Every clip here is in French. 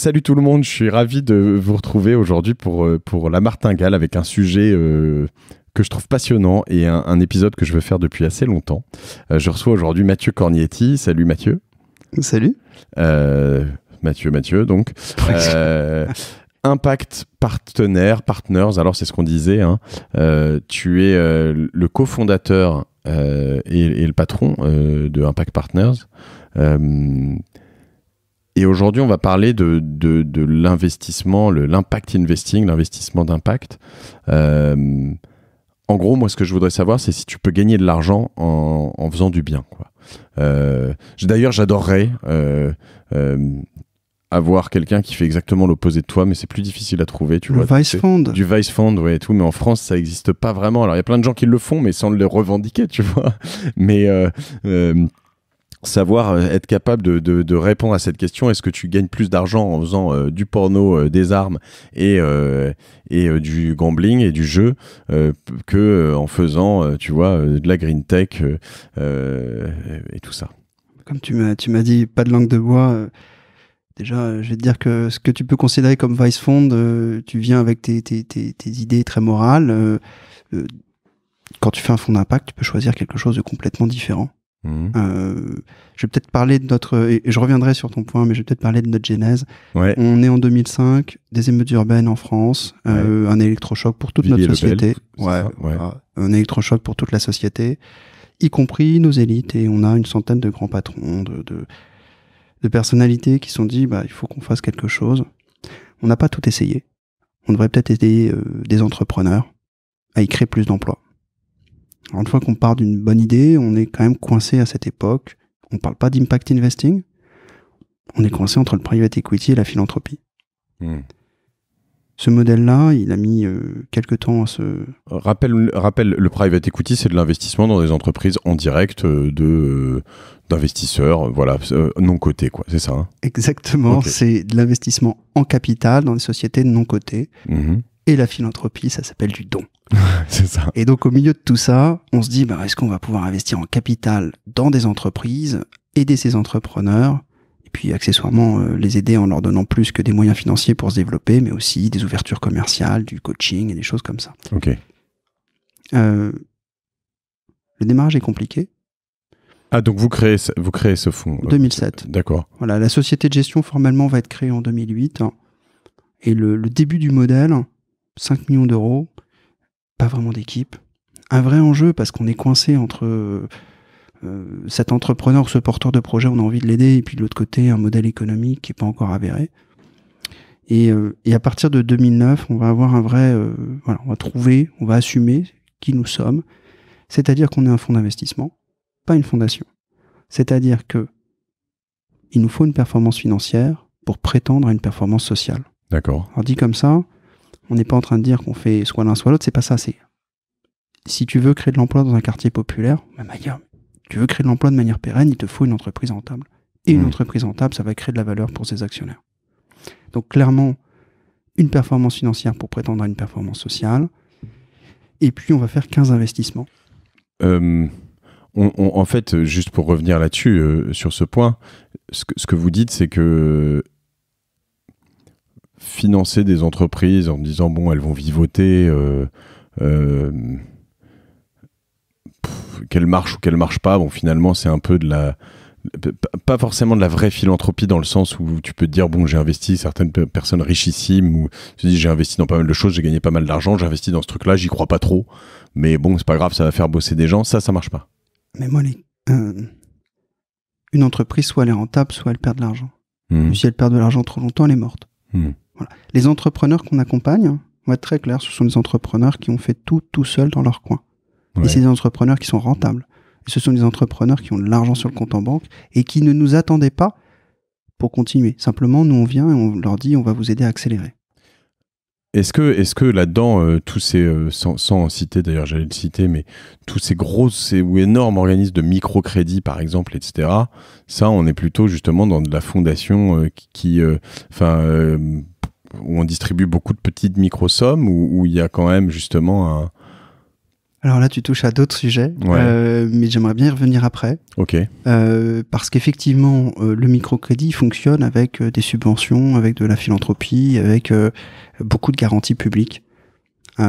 Salut tout le monde, je suis ravi de vous retrouver aujourd'hui pour La Martingale avec un sujet que je trouve passionnant et un épisode que je veux faire depuis assez longtemps. Je reçois aujourd'hui Mathieu Cornietti. Salut Mathieu. Salut. Mathieu donc. Impact Partners, alors c'est ce qu'on disait. Hein. Tu es le cofondateur et le patron de Impact Partners. Et aujourd'hui, on va parler de l'investissement, l'impact investing, l'investissement d'impact. En gros, moi, ce que je voudrais savoir, c'est si tu peux gagner de l'argent en faisant du bien, quoi. D'ailleurs, j'adorerais avoir quelqu'un qui fait exactement l'opposé de toi, mais c'est plus difficile à trouver, tu vois. Vice Fund. Du Vice Fund, ouais, et tout, mais en France, ça n'existe pas vraiment. Alors, il y a plein de gens qui le font, mais sans le revendiquer, tu vois. Mais savoir être capable de répondre à cette question, est-ce que tu gagnes plus d'argent en faisant du porno, des armes et du gambling et du jeu que en faisant, tu vois, de la green tech et tout ça. Comme tu m'as dit, pas de langue de bois. Déjà, je vais te dire que ce que tu peux considérer comme Vice Fund, tu viens avec tes idées très morales. Quand tu fais un fonds d'impact, tu peux choisir quelque chose de complètement différent. Je vais peut-être parler de et je reviendrai sur ton point, mais je vais peut-être parler de notre genèse. Ouais. On est en 2005, des émeutes urbaines en France, un électrochoc pour toute notre société. Un électrochoc pour toute la société, y compris nos élites, et on a une centaine de grands patrons, de personnalités qui se sont dit il faut qu'on fasse quelque chose. On n'a pas tout essayé. On devrait peut-être aider des entrepreneurs à y créer plus d'emplois. Alors, une fois qu'on part d'une bonne idée, on est quand même coincé à cette époque. On ne parle pas d'impact investing. On est coincé entre le private equity et la philanthropie. Ce modèle-là, il a mis quelques temps à se... Rappelle, le private equity, c'est de l'investissement dans des entreprises en direct d'investisseurs, non cotés, quoi. C'est ça, hein? Exactement, Okay. C'est de l'investissement en capital dans des sociétés non cotées. Et la philanthropie, ça s'appelle du don. C'est ça. Et donc, au milieu de tout ça, on se dit, est-ce qu'on va pouvoir investir en capital dans des entreprises, aider ces entrepreneurs, et puis accessoirement les aider en leur donnant plus que des moyens financiers pour se développer, mais aussi des ouvertures commerciales, du coaching et des choses comme ça. Ok. Le démarrage est compliqué. Ah, donc vous créez ce fonds. 2007. D'accord. Voilà, la société de gestion formellement va être créée en 2008. Et le début du modèle, 5 millions d'euros, pas vraiment d'équipe. Un vrai enjeu parce qu'on est coincé entre cet entrepreneur ou ce porteur de projet, on a envie de l'aider, et puis de l'autre côté, un modèle économique qui n'est pas encore avéré. Et à partir de 2009, on va avoir un vrai... on va assumer qui nous sommes. C'est-à-dire qu'on est un fonds d'investissement, pas une fondation. C'est-à-dire que il nous faut une performance financière pour prétendre à une performance sociale. D'accord. Alors dit comme ça, on n'est pas en train de dire qu'on fait soit l'un soit l'autre, c'est pas ça. C'est si tu veux créer de l'emploi dans un quartier populaire, tu veux créer de l'emploi de manière pérenne, il te faut une entreprise rentable. Et une entreprise rentable, ça va créer de la valeur pour ses actionnaires. Donc clairement, une performance financière pour prétendre à une performance sociale. Et puis on va faire 15 investissements. En fait, juste pour revenir là-dessus, sur ce point, ce que vous dites, c'est que financer des entreprises en disant elles vont vivoter, qu'elles marchent ou qu'elles marchent pas, finalement c'est un peu pas forcément de la vraie philanthropie dans le sens où tu peux te dire j'ai investi certaines personnes richissimes, ou tu dis j'ai investi dans pas mal de choses, j'ai gagné pas mal d'argent, j'ai investi dans ce truc là, j'y crois pas trop, mais c'est pas grave, ça va faire bosser des gens, ça marche pas. Mais moi une entreprise, soit elle est rentable, soit elle perd de l'argent. Si elle perd de l'argent trop longtemps, elle est morte. Voilà. Les entrepreneurs qu'on accompagne, on va être très clair, ce sont des entrepreneurs qui ont fait tout seuls dans leur coin. Ouais. Et c'est des entrepreneurs qui sont rentables. Et ce sont des entrepreneurs qui ont de l'argent sur le compte en banque et qui ne nous attendaient pas pour continuer. Simplement, nous on vient et on leur dit on va vous aider à accélérer. Est-ce que là-dedans, tous ces, sans citer, d'ailleurs j'allais le citer, mais tous ces grosses ou énormes organismes de microcrédit par exemple, etc., ça on est plutôt justement dans de la fondation où on distribue beaucoup de petites micro-sommes, où il y a quand même justement Alors là, tu touches à d'autres sujets, mais j'aimerais bien y revenir après. Ok. Parce qu'effectivement, le microcrédit fonctionne avec des subventions, avec de la philanthropie, avec beaucoup de garanties publiques. Nous,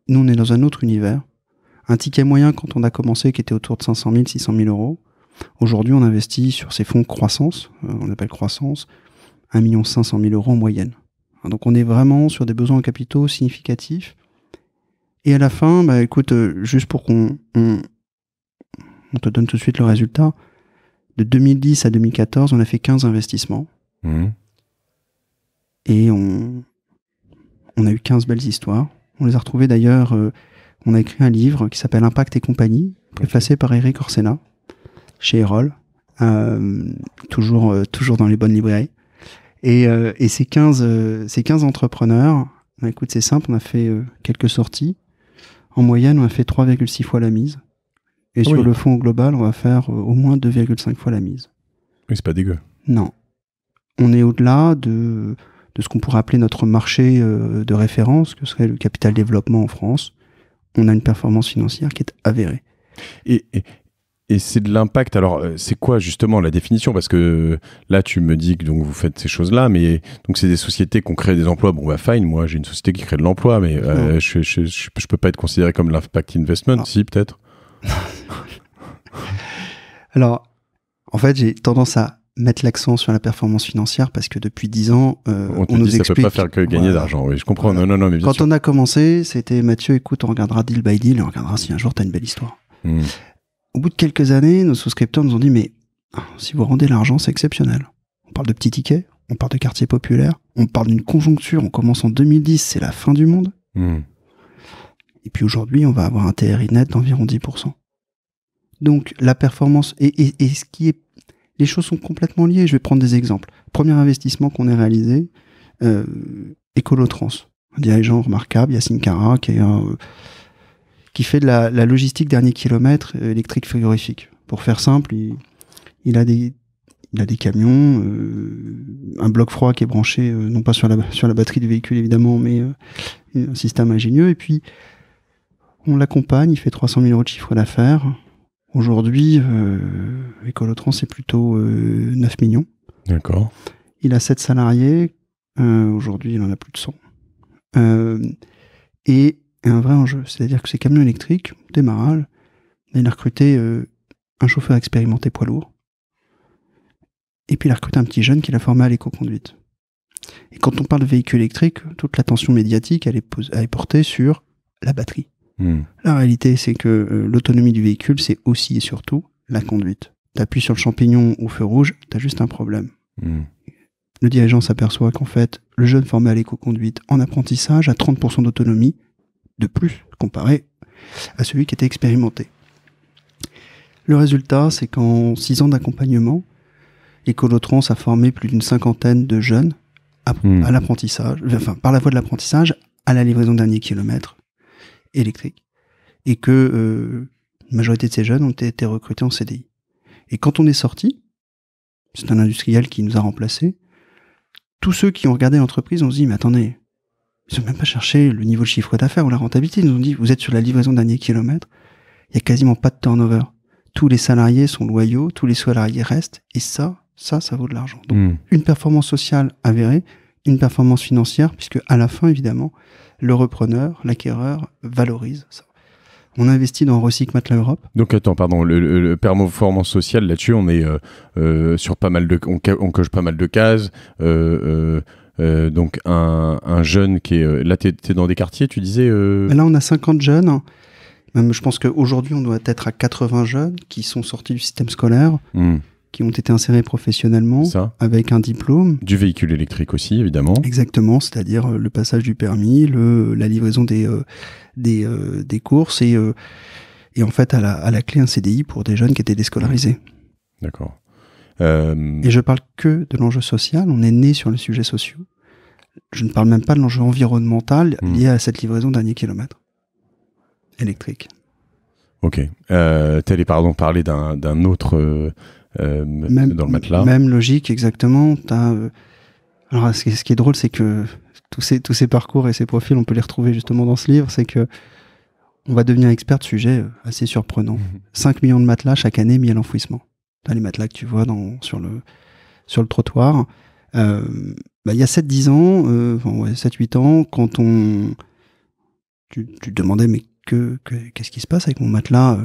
on est dans un autre univers. Un ticket moyen, quand on a commencé, qui était autour de 500 000, 600 000 euros. Aujourd'hui, on investit sur ces fonds croissance, on appelle croissance, 1 500 000 euros en moyenne. Donc on est vraiment sur des besoins en capitaux significatifs. Et à la fin, écoute, juste pour qu'on te donne tout de suite le résultat, de 2010 à 2014, on a fait 15 investissements. Et on a eu 15 belles histoires. On les a retrouvées d'ailleurs, on a écrit un livre qui s'appelle Impact et compagnie, préfacé par Eric Orsena, chez Erol, toujours dans les bonnes librairies. Et ces 15 entrepreneurs, écoute, c'est simple, on a fait quelques sorties. En moyenne, on a fait 3,6 fois la mise. Et sur le fonds global, on va faire au moins 2,5 fois la mise. Oui, c'est pas dégueu. Non. On est au-delà de ce qu'on pourrait appeler notre marché de référence, que serait le capital développement en France. On a une performance financière qui est avérée. Et c'est de l'impact. Alors, c'est quoi justement la définition? Parce que là, tu me dis que donc, vous faites ces choses-là, mais donc c'est des sociétés qui ont créé des emplois. Bon, fine, moi j'ai une société qui crée de l'emploi, mais je peux pas être considéré comme l'impact investment, si peut-être. Alors, en fait, j'ai tendance à mettre l'accent sur la performance financière parce que depuis 10 ans, on nous dit explique... ça peut pas faire que gagner d'argent. Oui, je comprends. Voilà. Non, mais bien Quand sûr. on a commencé, c'était Mathieu, écoute, on regardera deal by deal et on regardera si un jour tu as une belle histoire. Au bout de quelques années, nos souscripteurs nous ont dit, mais si vous rendez l'argent, c'est exceptionnel. On parle de petits tickets, on parle de quartiers populaires, on parle d'une conjoncture, on commence en 2010, c'est la fin du monde. Et puis aujourd'hui, on va avoir un TRI net d'environ 10%. Donc la performance, et ce qui est... Les choses sont complètement liées, je vais prendre des exemples. Premier investissement qu'on ait réalisé, Ecolotrans, un dirigeant remarquable, Yacine Cara, qui fait de la logistique dernier kilomètre électrique frigorifique. Pour faire simple, il a des camions, un bloc froid qui est branché, non pas sur la batterie du véhicule évidemment, mais un système ingénieux. Et puis, on l'accompagne, il fait 300 000 euros de chiffre d'affaires. Aujourd'hui, Ecolotrans, c'est plutôt 9 millions. D'accord. Il a 7 salariés. Aujourd'hui, il en a plus de 100. Et un vrai enjeu. C'est-à-dire que ces camions électriques, au démarrage, il a recruté un chauffeur expérimenté poids lourd. Et puis il a recruté un petit jeune qu'il a formé à l'éco-conduite. Et quand on parle de véhicule électrique, toute l'attention médiatique, elle est portée sur la batterie. La réalité, c'est que l'autonomie du véhicule, c'est aussi et surtout la conduite. T'appuies sur le champignon au feu rouge, t'as juste un problème. Le dirigeant s'aperçoit qu'en fait, le jeune formé à l'éco-conduite en apprentissage a 30% d'autonomie de plus comparé à celui qui était expérimenté. Le résultat, c'est qu'en 6 ans d'accompagnement, Ecolotrans a formé plus d'une 50aine de jeunes à l'apprentissage, enfin par la voie de l'apprentissage, à la livraison dernier kilomètre électrique, et que la majorité de ces jeunes ont été recrutés en CDI. Et quand on est sorti, c'est un industriel qui nous a remplacés, tous ceux qui ont regardé l'entreprise ont dit, mais attendez, ils n'ont même pas cherché le niveau de chiffre d'affaires ou la rentabilité, ils nous ont dit, vous êtes sur la livraison dernier kilomètre, il n'y a quasiment pas de turnover. Tous les salariés sont loyaux, tous les salariés restent, et ça vaut de l'argent. Donc, une performance sociale avérée, une performance financière, puisque à la fin, évidemment, le repreneur, l'acquéreur, valorise ça. On investit dans Recycle Matelas Europe. Donc attends, pardon, le performance sociale, là-dessus, on est sur pas mal de... On coche pas mal de cases. Donc un jeune qui est... Là, t'es dans des quartiers, tu disais... Là, on a 50 jeunes. Même, je pense qu'aujourd'hui, on doit être à 80 jeunes qui sont sortis du système scolaire, qui ont été insérés professionnellement, avec un diplôme. Du véhicule électrique aussi, évidemment. Exactement, c'est-à-dire le passage du permis, la livraison des courses et en fait, à la clé, un CDI pour des jeunes qui étaient déscolarisés. D'accord. Et je parle que de l'enjeu social, on est né sur les sujets sociaux. Je ne parle même pas de l'enjeu environnemental lié à cette livraison dernier kilomètre électrique. Ok. T'allais parler d'un autre... dans le matelas. Même logique, exactement. Alors, ce qui est drôle, c'est que tous ces parcours et ces profils, on peut les retrouver justement dans ce livre. C'est que on va devenir expert de sujet assez surprenant. 5 millions de matelas chaque année mis à l'enfouissement. T'as les matelas que tu vois sur le trottoir. Il y a 7-10 ans, 7-8 ans, quand tu te demandais mais qu'est-ce qui se passe avec mon matelas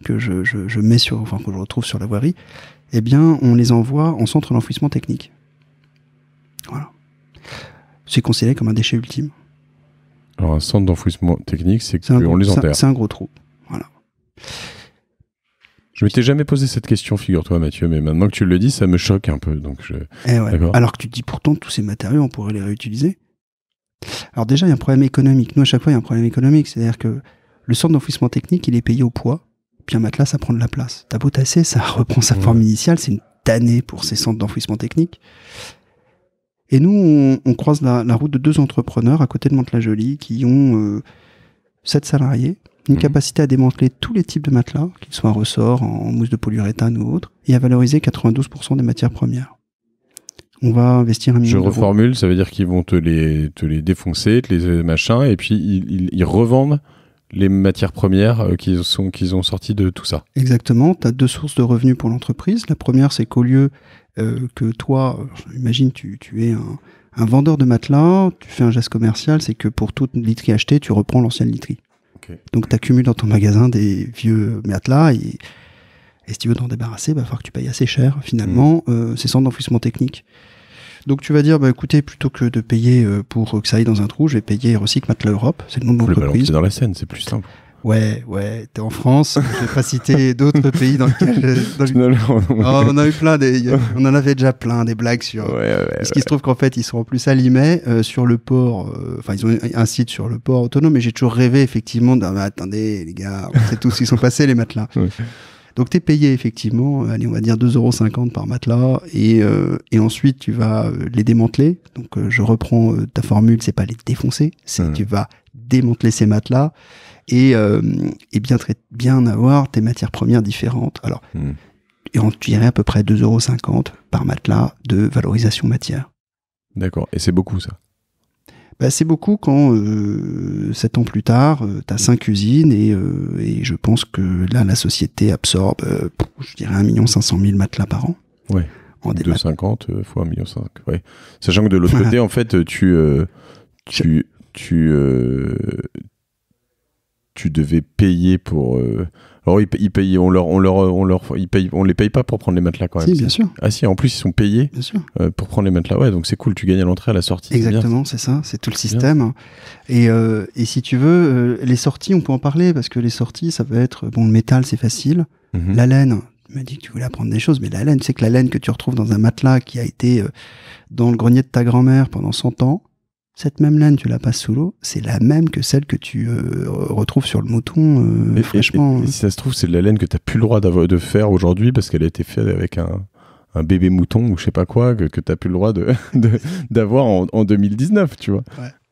que je mets que je retrouve sur la voirie, eh bien, on les envoie en centre d'enfouissement technique. Voilà. C'est considéré comme un déchet ultime. Alors, un centre d'enfouissement technique, c'est qu'on les enterre. C'est un gros trou. Voilà. Je m'étais jamais posé cette question, figure-toi, Mathieu, mais maintenant que tu le dis, ça me choque un peu. Donc Alors que tu te dis pourtant, tous ces matériaux, on pourrait les réutiliser. Alors déjà, il y a un problème économique. Nous, à chaque fois, il y a un problème économique. C'est-à-dire que le centre d'enfouissement technique, il est payé au poids. Puis un matelas, ça prend de la place. T'as beau tasser, ça reprend sa forme initiale. C'est une tannée pour ces centres d'enfouissement technique. Et nous, on croise la route de 2 entrepreneurs à côté de Mantes-la-Jolie qui ont 7 salariés, une capacité à démanteler tous les types de matelas, qu'ils soient en ressort, en mousse de polyuréthane ou autre, et à valoriser 92% des matières premières. On va investir 1 million d'euros. Je reformule, ça veut dire qu'ils vont te les défoncer, te les machins, et puis ils revendent les matières premières qu'ils ont sorties de tout ça. Exactement. Tu as 2 sources de revenus pour l'entreprise. La première, c'est qu'au lieu que toi, imagine, tu es un vendeur de matelas, tu fais un geste commercial, c'est que pour toute literie achetée, tu reprends l'ancienne literie. Okay. Donc, tu accumules dans ton magasin des vieux matelas et si tu veux t'en débarrasser, il va falloir que tu payes assez cher, finalement, ces centres d'enfouissement technique. Donc, tu vas dire, écoutez, plutôt que de payer pour que ça aille dans un trou, je vais payer Recycle Matelas Europe. C'est le nom de l'entreprise. C'est dans la Seine, c'est plus simple. Ouais, t'es en France. Je vais pas citer d'autres pays dans lesquels. On a eu on en avait déjà plein des blagues sur. Ce qui se trouve qu'en fait, ils sont en plus à Limay, sur le port. Ils ont un site sur le port autonome. Mais j'ai toujours rêvé effectivement. Attendez, les gars, on sait tous où ils sont passés les matelas. Ouais. Donc t'es payé effectivement, allez, on va dire 2,50 € par matelas, et ensuite tu vas les démanteler. Donc je reprends ta formule, c'est pas les défoncer, c'est tu vas démanteler ces matelas et bien avoir tes matières premières différentes. Alors, et on dirait à peu près 2,50 € par matelas de valorisation matière. D'accord, et c'est beaucoup ça? C'est beaucoup quand 7 ans plus tard, tu as 5 usines et je pense que là, la société absorbe, je dirais 1 500 000 matelas par an. Ouais. En 2,50 fois 1,5 million. Ouais. Sachant que de l'autre côté, en fait, tu devais payer pour. Alors ils payent, on les paye pas pour prendre les matelas quand même. Si, bien sûr. Ah si, en plus ils sont payés bien sûr. Pour prendre les matelas. Ouais, donc c'est cool, tu gagnes à l'entrée, à la sortie. Exactement, c'est ça, c'est tout le système. Et si tu veux, les sorties, on peut en parler parce que les sorties, ça peut être le métal, c'est facile. La laine, tu m'as dit que tu voulais apprendre des choses, mais la laine, tu sais que la laine que tu retrouves dans un matelas qui a été dans le grenier de ta grand-mère pendant 100 ans. Cette même laine, tu la passes sous l'eau, c'est la même que celle que tu retrouves sur le mouton, fraîchement. Et si ça se trouve, c'est de la laine que tu n'as plus le droit de faire aujourd'hui parce qu'elle a été faite avec un bébé mouton ou je sais pas quoi, que tu n'as plus le droit d'avoir en 2019, tu vois.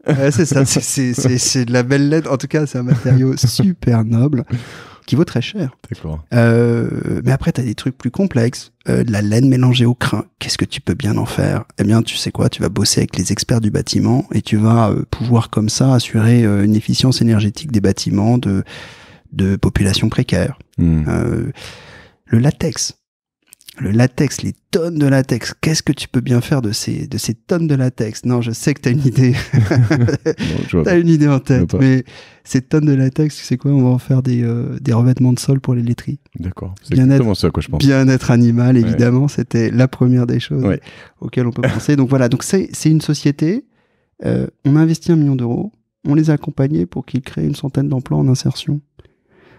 Ouais, c'est ça, c'est de la belle laine. En tout cas, c'est un matériau super noble qui vaut très cher. D'accord. Mais après, tu as des trucs plus complexes. De la laine mélangée au crin. Qu'est-ce que tu peux bien en faire? Eh bien, tu sais quoi? Tu vas bosser avec les experts du bâtiment et tu vas pouvoir comme ça assurer une efficience énergétique des bâtiments de populations précaires. Le latex, les tonnes de latex. Qu'est-ce que tu peux bien faire de ces tonnes de latex? Non, je sais que t'as une idée. T'as une idée en tête, mais ces tonnes de latex, tu sais quoi? On va en faire des revêtements de sol pour les laiteries. D'accord. C'est exactement ça, quoi, je pense. Bien-être animal, évidemment, c'était la première des choses auxquelles on peut penser. Donc voilà, donc c'est une société. On a investi 1 million d'euros. On les a accompagnés pour qu'ils créent une centaine d'emplois en insertion.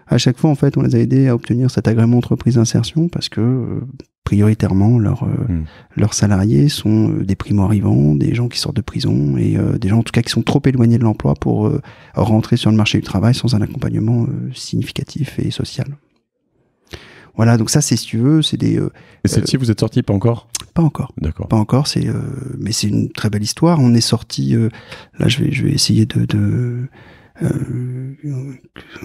À chaque fois, en fait, on les a aidés à obtenir cet agrément entreprise d'insertion parce que prioritairement, leurs salariés sont des primo-arrivants, des gens qui sortent de prison et des gens, en tout cas, qui sont trop éloignés de l'emploi pour rentrer sur le marché du travail sans un accompagnement significatif et social. Voilà, donc ça, c'est, si tu veux, c'est des... et celle-ci, vous êtes sorti pas encore? Pas encore. D'accord. Pas encore, mais c'est une très belle histoire. On est sorti... là, je vais essayer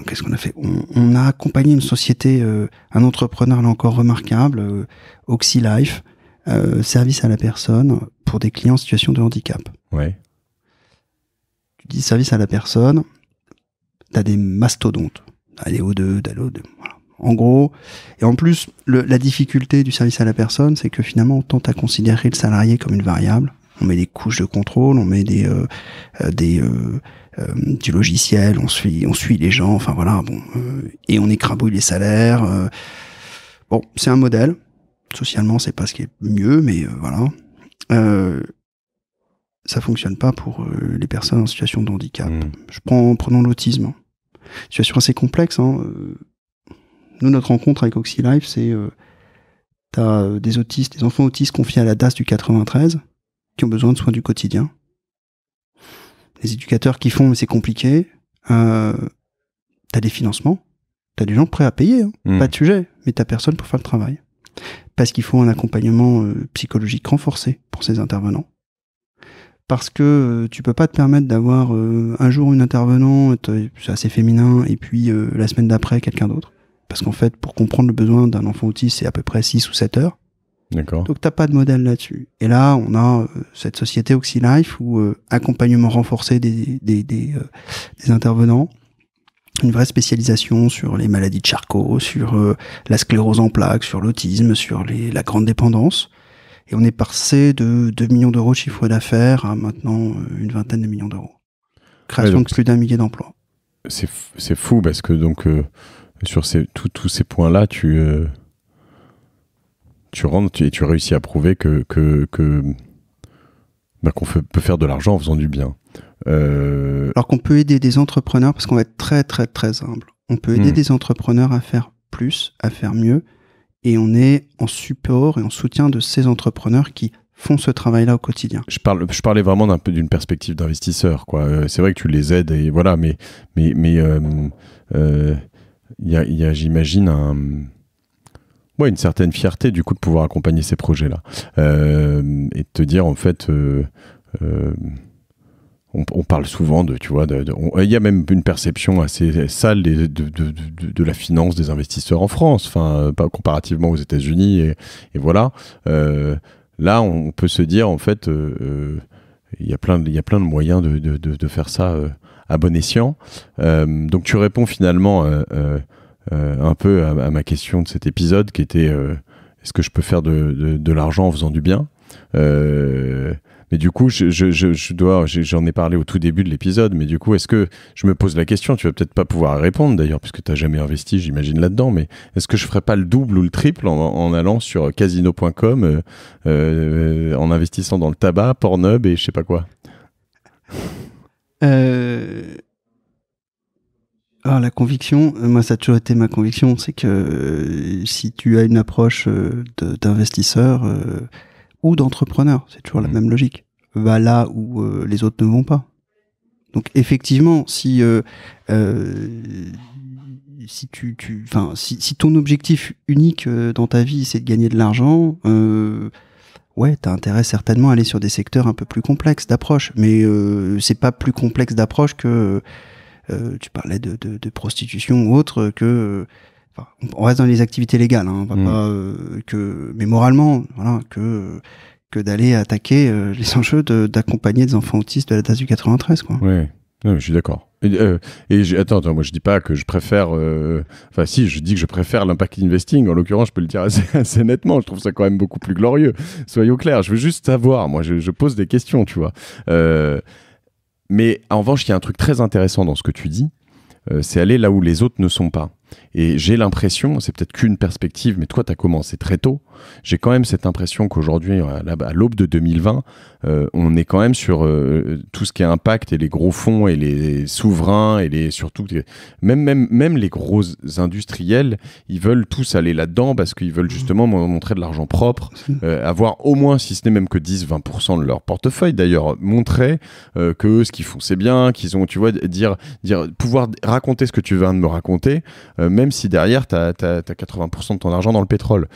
qu'est-ce qu'on a fait? On a accompagné une société, un entrepreneur là encore remarquable, OxyLife, service à la personne pour des clients en situation de handicap. Ouais. Tu dis service à la personne, t'as des mastodontes. T'as des O2, t'as des O2. Voilà. En gros, et en plus, la difficulté du service à la personne, c'est que finalement, on tente à considérer le salarié comme une variable. On met des couches de contrôle, on met du logiciel, on suit les gens, enfin voilà, bon, et on écrabouille les salaires. Bon, c'est un modèle. Socialement, c'est pas ce qui est mieux, mais voilà. Ça fonctionne pas pour les personnes en situation de handicap. Prenons l'autisme. Situation assez complexe. Hein. Nous, notre rencontre avec OxyLife, c'est t'as des autistes, des enfants autistes confiés à la DAS du 93 qui ont besoin de soins du quotidien. Les éducateurs qui font, mais c'est compliqué. T'as des financements, t'as des gens prêts à payer, hein. Pas de sujet, mais t'as personne pour faire le travail. Parce qu'il faut un accompagnement psychologique renforcé pour ces intervenants. Parce que tu peux pas te permettre d'avoir un jour une intervenante, c'est assez féminin, et puis la semaine d'après quelqu'un d'autre. Parce qu'en fait, pour comprendre le besoin d'un enfant autiste, c'est à peu près 6 ou 7 heures. D'accord. Donc t'as pas de modèle là-dessus. Et là, on a cette société OxyLife où accompagnement renforcé des intervenants, une vraie spécialisation sur les maladies de Charcot, sur la sclérose en plaques, sur l'autisme, sur la grande dépendance. Et on est passé de 2 millions d'euros de chiffre d'affaires à maintenant une vingtaine de millions d'euros. Création de plus d'1 millier d'emplois. C'est fou parce que donc sur tous ces points-là, tu rentres et tu réussis à prouver qu'on peut faire de l'argent en faisant du bien. Alors qu'on peut aider des entrepreneurs, parce qu'on va être très très très humble, on peut aider des entrepreneurs à faire plus, à faire mieux, et on est en support et en soutien de ces entrepreneurs qui font ce travail-là au quotidien. Je parlais vraiment d'une perspective d'investisseur, quoi. C'est vrai que tu les aides, et voilà, mais il y a, j'imagine, une certaine fierté du coup de pouvoir accompagner ces projets-là et de te dire en fait on parle souvent il y a même une perception assez sale de la finance des investisseurs en France, enfin pas comparativement aux États-Unis et voilà. Là on peut se dire en fait il y a plein de moyens de faire ça à bon escient. Donc tu réponds finalement un peu à ma question de cet épisode qui était est-ce que je peux faire de l'argent en faisant du bien, mais du coup j'en ai parlé au tout début de l'épisode, mais du coup est-ce que je me pose la question, tu vas peut-être pas pouvoir répondre d'ailleurs puisque tu n'as jamais investi j'imagine là-dedans, mais est-ce que je ferais pas le double ou le triple en allant sur casino.com en investissant dans le tabac, Pornhub et je sais pas quoi? Alors, la conviction, moi ça a toujours été ma conviction, c'est que si tu as une approche d'investisseur ou d'entrepreneur, c'est toujours la même logique, va là où les autres ne vont pas. Donc effectivement, si ton objectif unique dans ta vie c'est de gagner de l'argent, ouais, t'as intérêt certainement à aller sur des secteurs un peu plus complexes d'approche, mais c'est pas plus complexe d'approche que tu parlais de prostitution ou autre, que on reste dans les activités légales, hein, on va pas mais moralement, voilà, que d'aller attaquer les enjeux d'accompagner des enfants autistes de la DAS du 93, quoi. Ouais. Non, je suis d'accord. Attends, moi je dis pas que je préfère. Enfin, si, je dis que je préfère l'impact investing. En l'occurrence, je peux le dire assez nettement. Je trouve ça quand même beaucoup plus glorieux. Soyons clairs. Je veux juste savoir. Moi, je pose des questions, tu vois. Mais en revanche, il y a un truc très intéressant dans ce que tu dis. C'est aller là où les autres ne sont pas. Et j'ai l'impression, c'est peut-être qu'une perspective, mais toi, tu as commencé très tôt. J'ai quand même cette impression qu'aujourd'hui, à l'aube de 2020, on est quand même sur tout ce qui est impact et les gros fonds et les souverains et surtout même les gros industriels, ils veulent tous aller là-dedans parce qu'ils veulent justement montrer de l'argent propre, avoir au moins, si ce n'est même que 10-20% de leur portefeuille, d'ailleurs, montrer que ce qu'ils font, c'est bien, qu'ils ont, tu vois, pouvoir raconter ce que tu viens de me raconter, même si derrière, tu as 80% de ton argent dans le pétrole.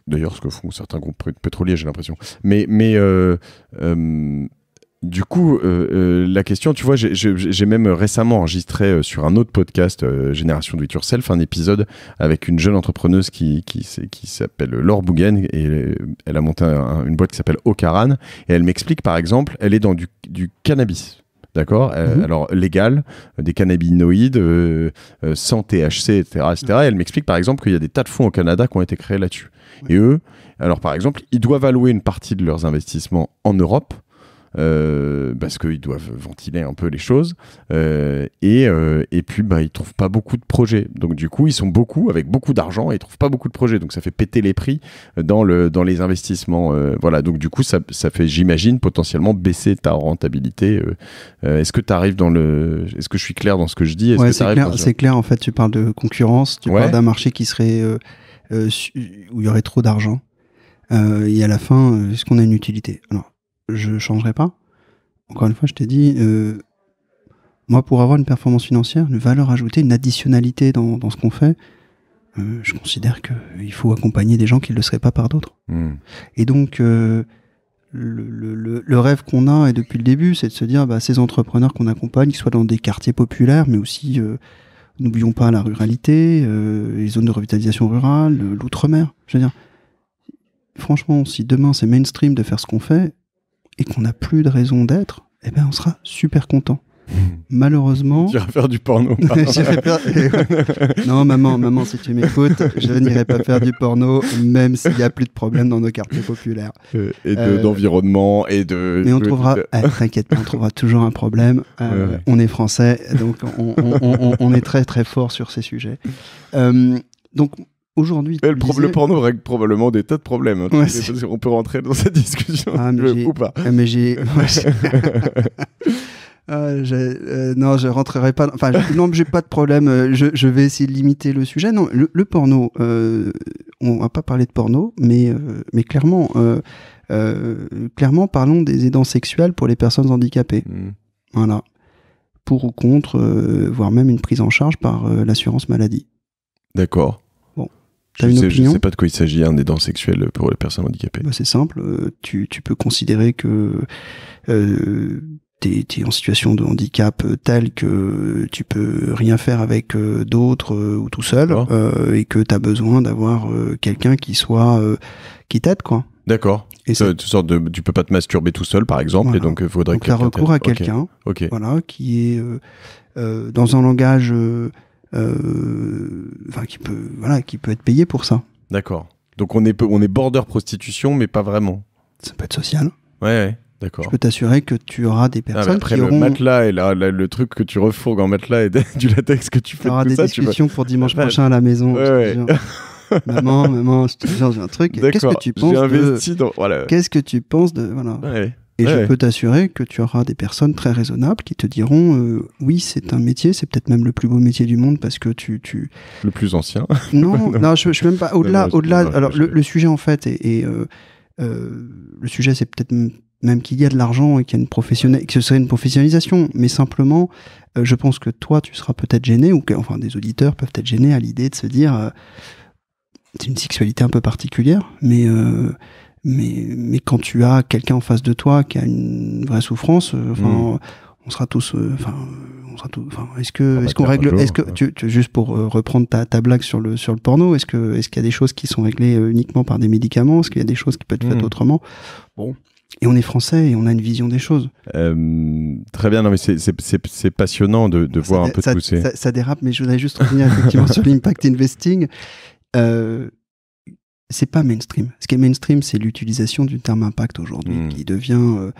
D'ailleurs, ce que font certains groupes pétroliers, j'ai l'impression. Mais du coup, la question, tu vois, j'ai même récemment enregistré sur un autre podcast, Génération Do It Yourself, un épisode avec une jeune entrepreneuse qui s'appelle Laure Bouguen, et elle a monté une boîte qui s'appelle Ocaran, et elle m'explique, par exemple, elle est dans du cannabis. D'accord. Alors, légal, des cannabinoïdes, sans THC, etc. Elle m'explique, par exemple, qu'il y a des tas de fonds au Canada qui ont été créés là-dessus. Et eux, alors, par exemple, ils doivent allouer une partie de leurs investissements en Europe, parce qu'ils doivent ventiler un peu les choses, et puis ils trouvent pas beaucoup de projets, donc du coup ils sont avec beaucoup d'argent et ils trouvent pas beaucoup de projets, donc ça fait péter les prix dans les investissements, voilà, donc du coup ça fait, j'imagine, potentiellement baisser ta rentabilité. Est-ce que tu arrives est-ce que je suis clair dans ce que je dis? C'est clair, en fait tu parles de concurrence, tu parles d'un marché qui serait où il y aurait trop d'argent, et à la fin est-ce qu'on a une utilité? Alors je changerai pas. Encore une fois, je t'ai dit, moi, pour avoir une performance financière, une valeur ajoutée, une additionnalité dans ce qu'on fait, je considère qu'il faut accompagner des gens qui ne le seraient pas par d'autres. Et donc, le rêve qu'on a, et depuis le début, c'est de se dire, ces entrepreneurs qu'on accompagne, qu'ils soient dans des quartiers populaires, mais aussi, n'oublions pas la ruralité, les zones de revitalisation rurale, l'outre-mer. Je veux dire, franchement, si demain c'est mainstream de faire ce qu'on fait, et qu'on n'a plus de raison d'être, eh ben on sera super content. Malheureusement... Tu iras faire du porno. Non, maman, si tu m'écoutes, je n'irai pas faire du porno, même s'il n'y a plus de problème dans nos quartiers populaires. Et d'environnement, et de... Mais on trouvera... t'inquiète pas, on trouvera toujours un problème. On est français, donc on est très très fort sur ces sujets. Donc... Aujourd'hui, le porno règle probablement des tas de problèmes. On peut rentrer dans cette discussion ou pas. Mais j'ai... non, je rentrerai pas. Enfin, non, j'ai pas de problème. Je vais essayer de limiter le sujet. Non, le porno. On va pas parler de porno, mais clairement, parlons des aidants sexuels pour les personnes handicapées. Voilà. Pour ou contre, voire même une prise en charge par l'assurance maladie. D'accord. Je ne sais pas de quoi il s'agit, un aidant sexuel pour les personnes handicapées. C'est simple, tu peux considérer que t'es en situation de handicap tel que tu peux rien faire avec d'autres ou tout seul, et que tu as besoin d'avoir quelqu'un qui t'aide, quoi. D'accord. Tu peux pas te masturber tout seul, par exemple, et donc il faudrait que quelqu'un recours à quelqu'un, voilà, qui est dans un langage... qui peut être payé pour ça. D'accord. Donc on est border prostitution, mais pas vraiment. Ça peut être social. Ouais, d'accord. Je peux t'assurer que tu auras des personnes après qui le auront... matelas et le truc que tu refourgues en matelas et du latex que tu fais. Tu auras des discussions pour dimanche prochain à la maison. Ouais. Maman, je te jure, j'ai un truc. Qu'est-ce que tu penses Qu'est-ce que tu penses de... Voilà. Ouais. Et je peux t'assurer que tu auras des personnes très raisonnables qui te diront oui, c'est un métier, c'est peut-être même le plus beau métier du monde parce que tu... Le plus ancien. Non, je suis même pas... Au-delà, alors le sujet en fait, le sujet c'est peut-être même qu'il y a de l'argent et qu'il y a que ce serait une professionnalisation, mais simplement, je pense que toi, tu seras peut-être gêné, ou que, enfin, des auditeurs peuvent être gênés à l'idée de se dire c'est une sexualité un peu particulière, mais quand tu as quelqu'un en face de toi qui a une vraie souffrance, on sera tous, est-ce qu'on règle, juste pour reprendre ta blague sur le porno, est-ce qu'il y a des choses qui sont réglées uniquement par des médicaments, est-ce qu'il y a des choses qui peuvent être faites autrement? Bon. Et on est français et on a une vision des choses. Très bien, non mais c'est passionnant de voir un peu tout ça. Ça dérape, mais je voudrais juste revenir effectivement sur l'impact investing. C'est pas mainstream. Ce qui est mainstream, c'est l'utilisation du terme impact aujourd'hui, qui devient...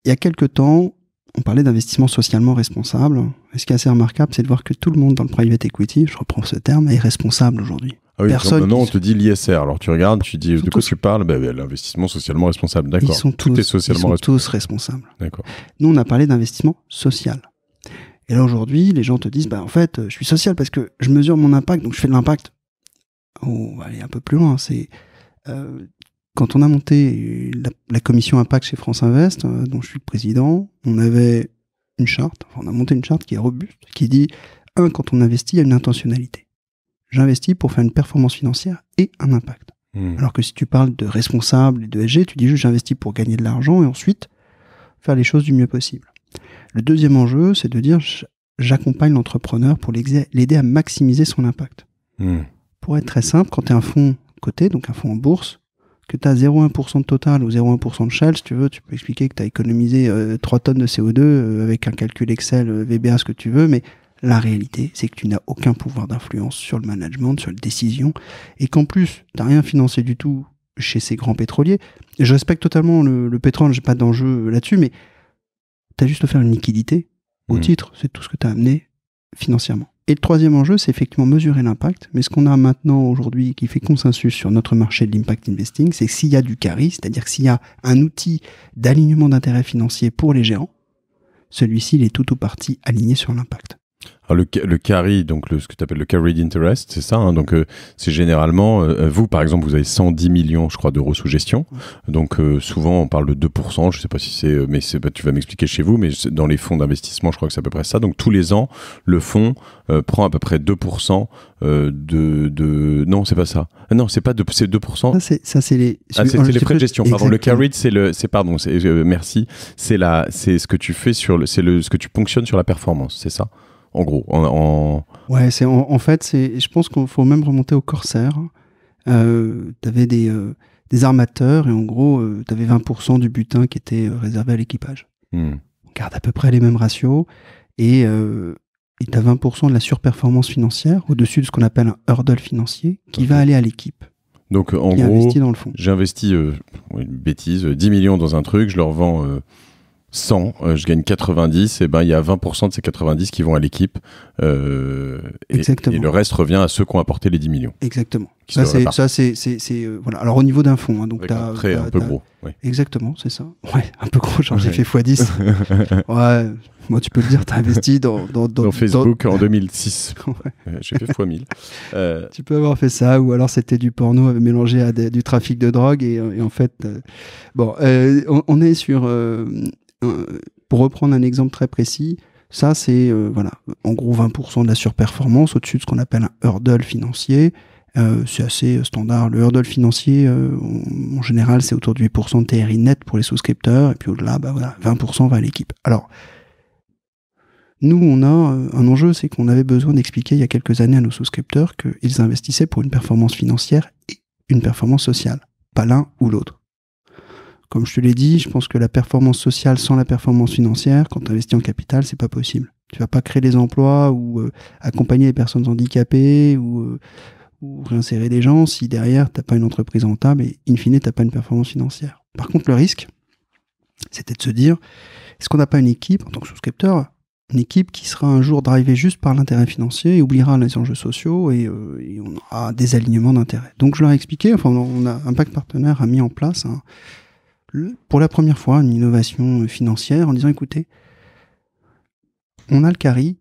il y a quelques temps, on parlait d'investissement socialement responsable. Et ce qui est assez remarquable, c'est de voir que tout le monde dans le private equity, je reprends ce terme, est responsable aujourd'hui. Ah oui, maintenant on te dit l'ISR. Alors tu regardes, tu dis de quoi tu parles, l'investissement socialement responsable. D'accord. Tout est socialement responsable. Tous responsables. D'accord. Nous, on a parlé d'investissement social. Et là aujourd'hui, les gens te disent, en fait, je suis social parce que je mesure mon impact, donc je fais de l'impact. On va aller un peu plus loin. C'est quand on a monté la commission impact chez France Invest, dont je suis le président, on avait une charte. Enfin, on a monté une charte qui est robuste, qui dit quand on investit, il y a une intentionnalité. J'investis pour faire une performance financière et un impact. Alors que si tu parles de responsable et de SG, tu dis juste j'investis pour gagner de l'argent et ensuite faire les choses du mieux possible. Le deuxième enjeu, c'est de dire j'accompagne l'entrepreneur pour l'aider à maximiser son impact. Pour être très simple, quand tu es un fonds coté, donc un fonds en bourse, que tu as 0,1% de Total ou 0,1% de Shell, si tu veux, tu peux expliquer que tu as économisé 3 tonnes de CO2 avec un calcul Excel, VBA, ce que tu veux, mais la réalité, c'est que tu n'as aucun pouvoir d'influence sur le management, sur les décisions, et qu'en plus, tu n'as rien financé du tout chez ces grands pétroliers. Et je respecte totalement le pétrole, j'ai pas d'enjeu là-dessus, mais tu as juste à faire une liquidité au titre, c'est tout ce que tu as amené financièrement. Et le troisième enjeu, c'est effectivement mesurer l'impact. Mais ce qu'on a maintenant aujourd'hui qui fait consensus sur notre marché de l'impact investing, c'est que s'il y a du carry, c'est-à-dire que s'il y a un outil d'alignement d'intérêts financiers pour les gérants, celui-ci, il est tout ou partie aligné sur l'impact. Alors le carry, donc ce que tu appelles le carried interest, c'est ça, hein, donc c'est généralement, vous par exemple, vous avez 110 millions, je crois, d'euros sous gestion, donc souvent on parle de 2%, je sais pas si c'est, mais tu vas m'expliquer chez vous, mais dans les fonds d'investissement, je crois que c'est à peu près ça, donc tous les ans, le fonds prend à peu près 2% non, c'est pas ça. Non, c'est pas 2%. Ça c'est les les frais de gestion. Pardon, le carried, merci, c'est ce que tu fais ce que tu ponctionnes sur la performance, c'est ça. En gros, ouais, en fait, je pense qu'il faut même remonter au Corsair. T'avais des armateurs et en gros, t'avais 20% du butin qui était réservé à l'équipage. On garde à peu près les mêmes ratios et t'as 20% de la surperformance financière au-dessus de ce qu'on appelle un hurdle financier qui va aller à l'équipe. Donc en gros, j'ai investi une bêtise, 10 millions dans un truc, je leur vends 100, je gagne 90, et ben il y a 20% de ces 90 qui vont à l'équipe et le reste revient à ceux qui ont apporté les 10 millions. Exactement. Ça c'est voilà. Alors au niveau d'un fonds, hein, donc un trait un peu gros. Oui. Exactement, c'est ça. Ouais, un peu gros, genre j'ai fait x10. Ouais, moi tu peux le dire, t'as investi dans Facebook en 2006. Ouais. J'ai fait x1000. Tu peux avoir fait ça, ou alors c'était du porno mélangé à du trafic de drogue et en fait, on est sur pour reprendre un exemple très précis, ça c'est voilà, en gros 20% de la surperformance au-dessus de ce qu'on appelle un hurdle financier. C'est assez standard. Le hurdle financier, en général, c'est autour de 8% de TRI net pour les souscripteurs, et puis au-delà, 20% va à l'équipe. Alors, nous, on a un enjeu, c'est qu'on avait besoin d'expliquer il y a quelques années à nos souscripteurs qu'ils investissaient pour une performance financière et une performance sociale, pas l'un ou l'autre. Comme je te l'ai dit, je pense que la performance sociale sans la performance financière, quand tu investis en capital, c'est pas possible. Tu vas pas créer des emplois ou accompagner les personnes handicapées ou réinsérer des gens si derrière t'as pas une entreprise rentable et in fine t'as pas une performance financière. Par contre, le risque, c'était de se dire, est-ce qu'on n'a pas une équipe, en tant que souscripteur, une équipe qui sera un jour drivée juste par l'intérêt financier et oubliera les enjeux sociaux et on aura des alignements d'intérêts. Donc je leur ai expliqué, Impact Partenaire a mis en place pour la première fois une innovation financière en disant, écoutez, on a le carry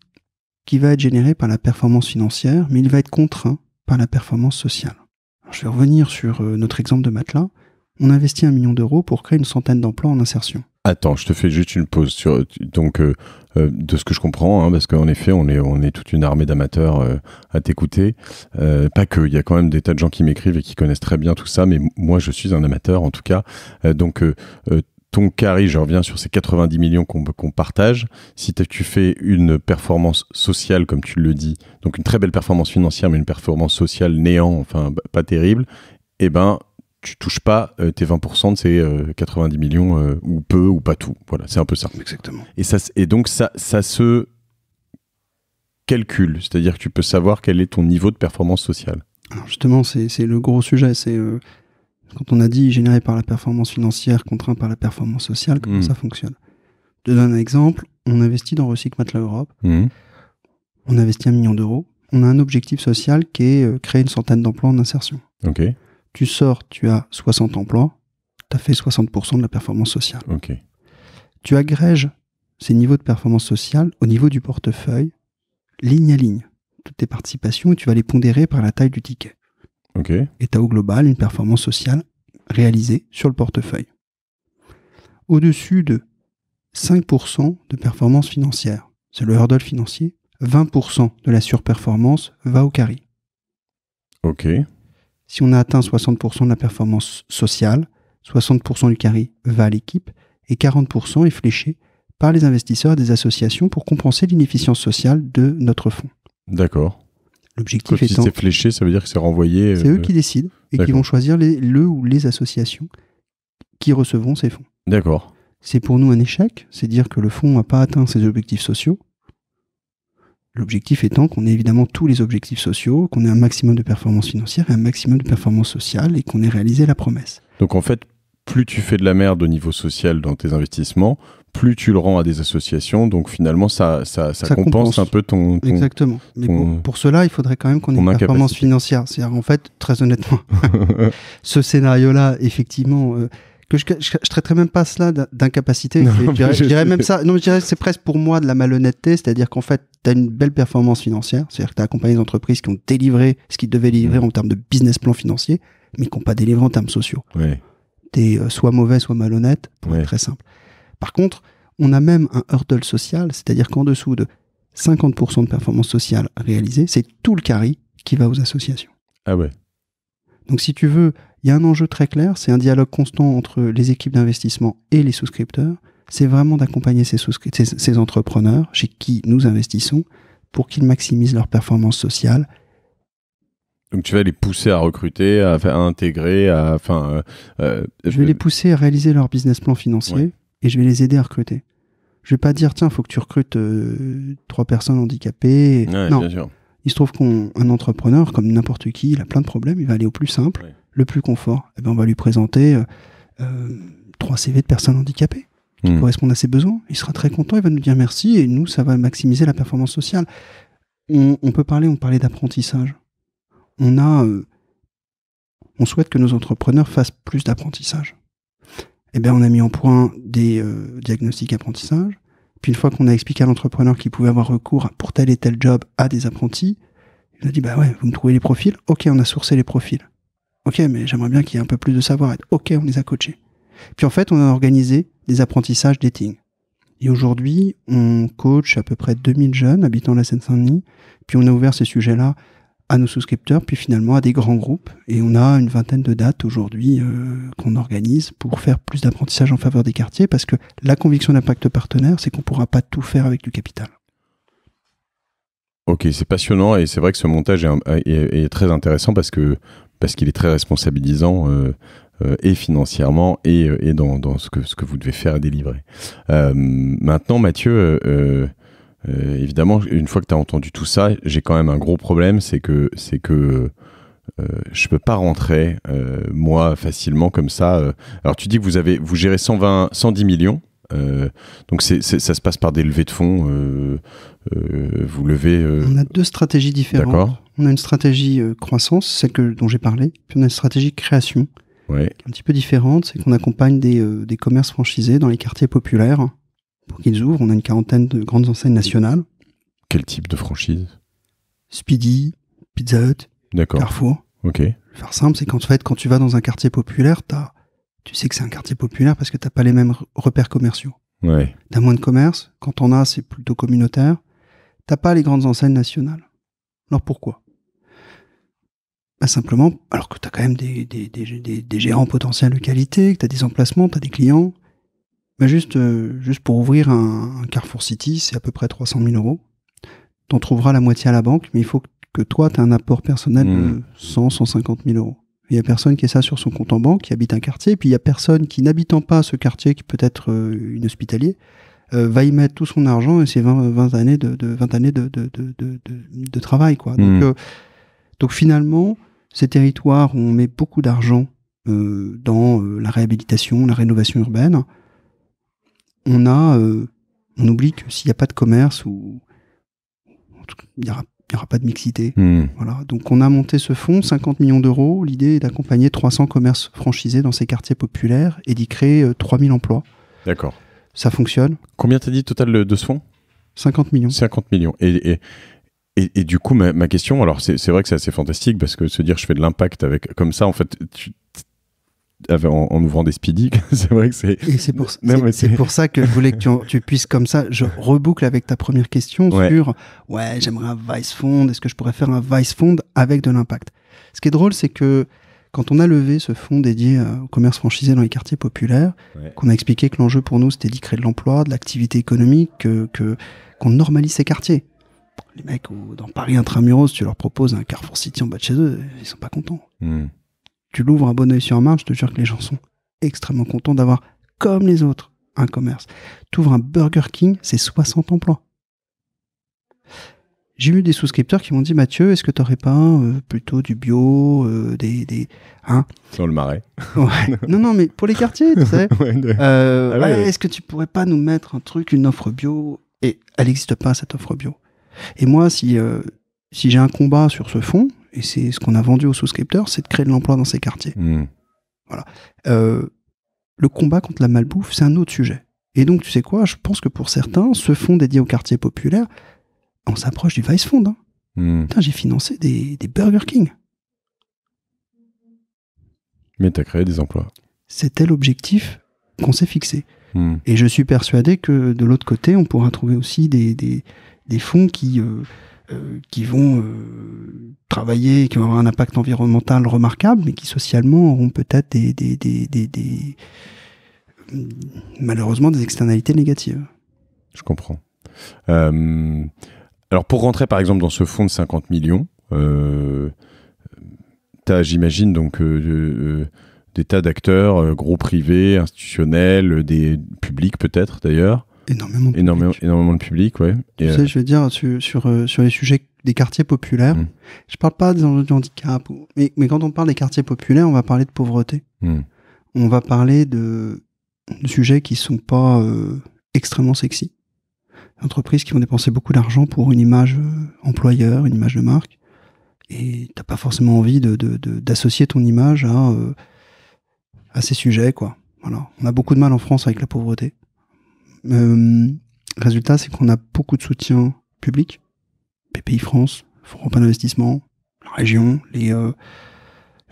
qui va être généré par la performance financière, mais il va être contraint par la performance sociale. Alors, je vais revenir sur notre exemple de matelas. On investit 1 million d'euros pour créer une centaine d'emplois en insertion. Attends, je te fais juste une pause sur de ce que je comprends, hein, parce qu'en effet, on est toute une armée d'amateurs à t'écouter. Pas que, il y a quand même des tas de gens qui m'écrivent et qui connaissent très bien tout ça, mais moi, je suis un amateur en tout cas. Ton carry, je reviens sur ces 90 millions qu'on partage. Si tu fais une performance sociale, comme tu le dis, donc une très belle performance financière, mais une performance sociale néant, enfin pas terrible, eh ben tu touches pas tes 20% de ces 90 millions ou peu ou pas tout. Voilà, c'est un peu ça. Exactement. Et donc ça se calcule, c'est-à-dire que tu peux savoir quel est ton niveau de performance sociale. Alors justement, c'est le gros sujet, c'est quand on a dit généré par la performance financière, contraint par la performance sociale, comment ça fonctionne. Je te donne un exemple, on investit dans Recycle Matelas Europe, on investit 1 million d'euros, on a un objectif social qui est créer une centaine d'emplois en insertion. Ok. Tu sors, tu as 60 emplois, tu as fait 60% de la performance sociale. Ok. Tu agrèges ces niveaux de performance sociale au niveau du portefeuille, ligne à ligne, toutes tes participations, et tu vas les pondérer par la taille du ticket. Okay. Et tu as au global une performance sociale réalisée sur le portefeuille. Au-dessus de 5% de performance financière, c'est le hurdle financier, 20% de la surperformance va au carry. Ok. Si on a atteint 60% de la performance sociale, 60% du carry va à l'équipe et 40% est fléché par les investisseurs et des associations pour compenser l'inefficience sociale de notre fonds. D'accord. L'objectif étant... Si c'est fléché, ça veut dire que c'est renvoyé... C'est eux qui décident. et qui vont choisir le ou les associations qui recevront ces fonds. D'accord. C'est pour nous un échec, c'est dire que le fonds n'a pas atteint ses objectifs sociaux. L'objectif étant qu'on ait évidemment tous les objectifs sociaux, qu'on ait un maximum de performance financière et un maximum de performance sociale et qu'on ait réalisé la promesse. Donc en fait, plus tu fais de la merde au niveau social dans tes investissements, plus tu le rends à des associations, donc finalement ça compense un peu ton... Exactement. Mais pour cela, il faudrait quand même qu'on ait une performance financière. C'est-à-dire, en fait, très honnêtement, ce scénario-là, effectivement, que je traiterais même pas cela d'incapacité. Je dirais même ça. Non, je dirais c'est presque pour moi de la malhonnêteté, c'est-à-dire qu'en fait, tu as une belle performance financière, c'est-à-dire que tu as accompagné des entreprises qui ont délivré ce qu'ils devaient délivrer en termes de business plan financier, mais qui n'ont pas délivré en termes sociaux. Ouais. T'es soit mauvais, soit malhonnête, pour être très simple. Par contre, on a même un hurdle social, c'est-à-dire qu'en dessous de 50% de performance sociale réalisée, c'est tout le carry qui va aux associations. Ah ouais. Donc si tu veux, il y a un enjeu très clair, c'est un dialogue constant entre les équipes d'investissement et les souscripteurs. C'est vraiment d'accompagner ces entrepreneurs chez qui nous investissons pour qu'ils maximisent leur performance sociale. Donc tu vas les pousser à recruter, à intégrer, je vais les pousser à réaliser leur business plan financier et je vais les aider à recruter. Je vais pas dire tiens, faut que tu recrutes 3 personnes handicapées. Non, bien sûr. Il se trouve qu'un entrepreneur, comme n'importe qui, il a plein de problèmes, il va aller au plus simple, le plus confort. Et ben on va lui présenter 3 CV de personnes handicapées qui correspondent à ses besoins. Il sera très content, il va nous dire merci et nous, ça va maximiser la performance sociale. On parlait d'apprentissage. On souhaite que nos entrepreneurs fassent plus d'apprentissage. Eh bien, on a mis en point des diagnostics apprentissage. Puis une fois qu'on a expliqué à l'entrepreneur qu'il pouvait avoir recours pour tel et tel job à des apprentis, il a dit, bah ouais, vous me trouvez les profils? Ok, on a sourcé les profils. Ok, mais j'aimerais bien qu'il y ait un peu plus de savoir-être. Ok, on les a coachés. Puis en fait, on a organisé des apprentissages dating. Et aujourd'hui, on coach à peu près 2000 jeunes habitant la Seine-Saint-Denis. Puis on a ouvert ces sujets-là à nos souscripteurs, puis finalement à des grands groupes. Et on a une vingtaine de dates aujourd'hui qu'on organise pour faire plus d'apprentissage en faveur des quartiers, parce que la conviction d'Impact Partenaire, c'est qu'on ne pourra pas tout faire avec du capital. Ok, c'est passionnant et c'est vrai que ce montage est très intéressant parce qu'il est très responsabilisant et financièrement et dans ce que vous devez faire et délivrer. Maintenant, Mathieu... évidemment, une fois que tu as entendu tout ça, j'ai quand même un gros problème, c'est que je peux pas rentrer moi facilement comme ça. Alors tu dis que vous gérez 110 millions, donc ça se passe par des levées de fonds. Vous levez. On a 2 stratégies différentes. D'accord. On a une stratégie croissance, celle dont j'ai parlé, puis on a une stratégie création, qui est un petit peu différente, c'est qu'on accompagne des commerces franchisés dans les quartiers populaires. Pour qu'ils ouvrent, on a une 40aine de grandes enseignes nationales. Quel type de franchise? Speedy, Pizza Hut, Carrefour. Ok. Faire simple, c'est qu'en fait, quand tu vas dans un quartier populaire, tu sais que c'est un quartier populaire parce que tu n'as pas les mêmes repères commerciaux. Ouais. Tu as moins de commerce. Quand on a, c'est plutôt communautaire. Tu n'as pas les grandes enseignes nationales. Alors pourquoi? Simplement, alors que tu as quand même des gérants potentiels de qualité, que tu as des emplacements, tu as des clients. Juste pour ouvrir un Carrefour City, c'est à peu près 300 000 €. Tu en trouveras la moitié à la banque, mais il faut que toi, tu aies un apport personnel de 150 000 €. Il n'y a personne qui ait ça sur son compte en banque, qui habite un quartier, et puis il n'y a personne qui, n'habitant pas ce quartier, qui peut être une hospitalier, va y mettre tout son argent et ses 20 années de travail, quoi. Donc finalement, ces territoires où on met beaucoup d'argent dans la réhabilitation, la rénovation urbaine, on oublie que s'il n'y a pas de commerce, il n'y aura pas de mixité. Voilà. Donc on a monté ce fonds, 50 millions €. L'idée est d'accompagner 300 commerces franchisés dans ces quartiers populaires et d'y créer 3000 emplois. D'accord. Ça fonctionne. Combien t'as dit total de ce fonds? 50 millions. 50 millions. Et du coup, ma question, alors c'est vrai que c'est assez fantastique parce que se dire je fais de l'impact comme ça, en fait, en ouvrant des Speedy, c'est vrai que c'est... Et c'est pour ça que je voulais que tu puisses comme ça, je reboucle avec ta première question sur j'aimerais un Vice Fund, est-ce que je pourrais faire un Vice Fund avec de l'impact? Ce qui est drôle, c'est que quand on a levé ce fonds dédié au commerce franchisé dans les quartiers populaires, qu'on a expliqué que l'enjeu pour nous c'était d'y créer de l'emploi, de l'activité économique, qu'on normalise ces quartiers. Les mecs dans Paris intramuros, tu leur proposes un Carrefour City en bas de chez eux, ils sont pas contents. tu l'ouvres à bon oeil sur marche, je te jure que les gens sont extrêmement contents d'avoir, comme les autres, un commerce. Tu ouvres un Burger King, c'est 60 emplois. J'ai eu des souscripteurs qui m'ont dit, Mathieu, est-ce que tu n'aurais pas plutôt du bio, hein Dans le Marais. Ouais. Non, mais pour les quartiers, tu sais. Ouais. Est-ce que tu pourrais pas nous mettre un truc, une offre bio? Et elle n'existe pas, cette offre bio. Et moi, si j'ai un combat sur ce fond, et c'est ce qu'on a vendu aux souscripteurs, c'est de créer de l'emploi dans ces quartiers. Voilà. Le combat contre la malbouffe, c'est un autre sujet. Et donc, tu sais quoi, je pense que pour certains, ce fonds dédié aux quartiers populaires, on s'approche du Vice Fund. Putain, j'ai financé des Burger King. Mais tu as créé des emplois. C'était l'objectif qu'on s'est fixé. Et je suis persuadé que de l'autre côté, on pourra trouver aussi des fonds qui vont travailler, qui vont avoir un impact environnemental remarquable, mais qui socialement auront peut-être malheureusement des externalités négatives. Je comprends. Alors pour rentrer par exemple dans ce fonds de 50 millions, t'as, j'imagine, donc des tas d'acteurs, gros privés, institutionnels, des publics peut-être d'ailleurs. Énormément de public, ouais. Tu sais, je veux dire, sur les sujets des quartiers populaires, je parle pas des enjeux du handicap, mais quand on parle des quartiers populaires, on va parler de pauvreté. On va parler de sujets qui sont pas extrêmement sexy. Entreprises qui vont dépenser beaucoup d'argent pour une image employeur, une image de marque, et t'as pas forcément envie d'associer ton image à ces sujets, quoi. Voilà. On a beaucoup de mal en France avec la pauvreté. Résultat, c'est qu'on a beaucoup de soutien public, BPI France, Fonds européen d'investissement, la région, les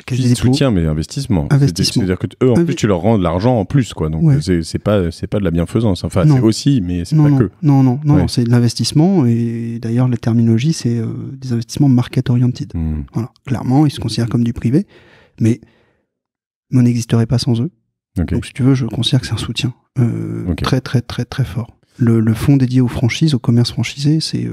caisses des dépôts. Soutien, mais investissement. C'est-à-dire que eux, en plus, tu leur rends de l'argent en plus, quoi. Donc, ouais. c'est pas de la bienfaisance. Enfin, c'est aussi, mais c'est pas que. Non, c'est de l'investissement. Et d'ailleurs, la terminologie, c'est des investissements market-oriented. Voilà. Clairement, ils se considèrent comme du privé, mais on n'existerait pas sans eux. Okay. Donc, si tu veux, je considère que c'est un soutien très, très, très, très fort. Le fonds dédié aux franchises, au commerce franchisé, c'est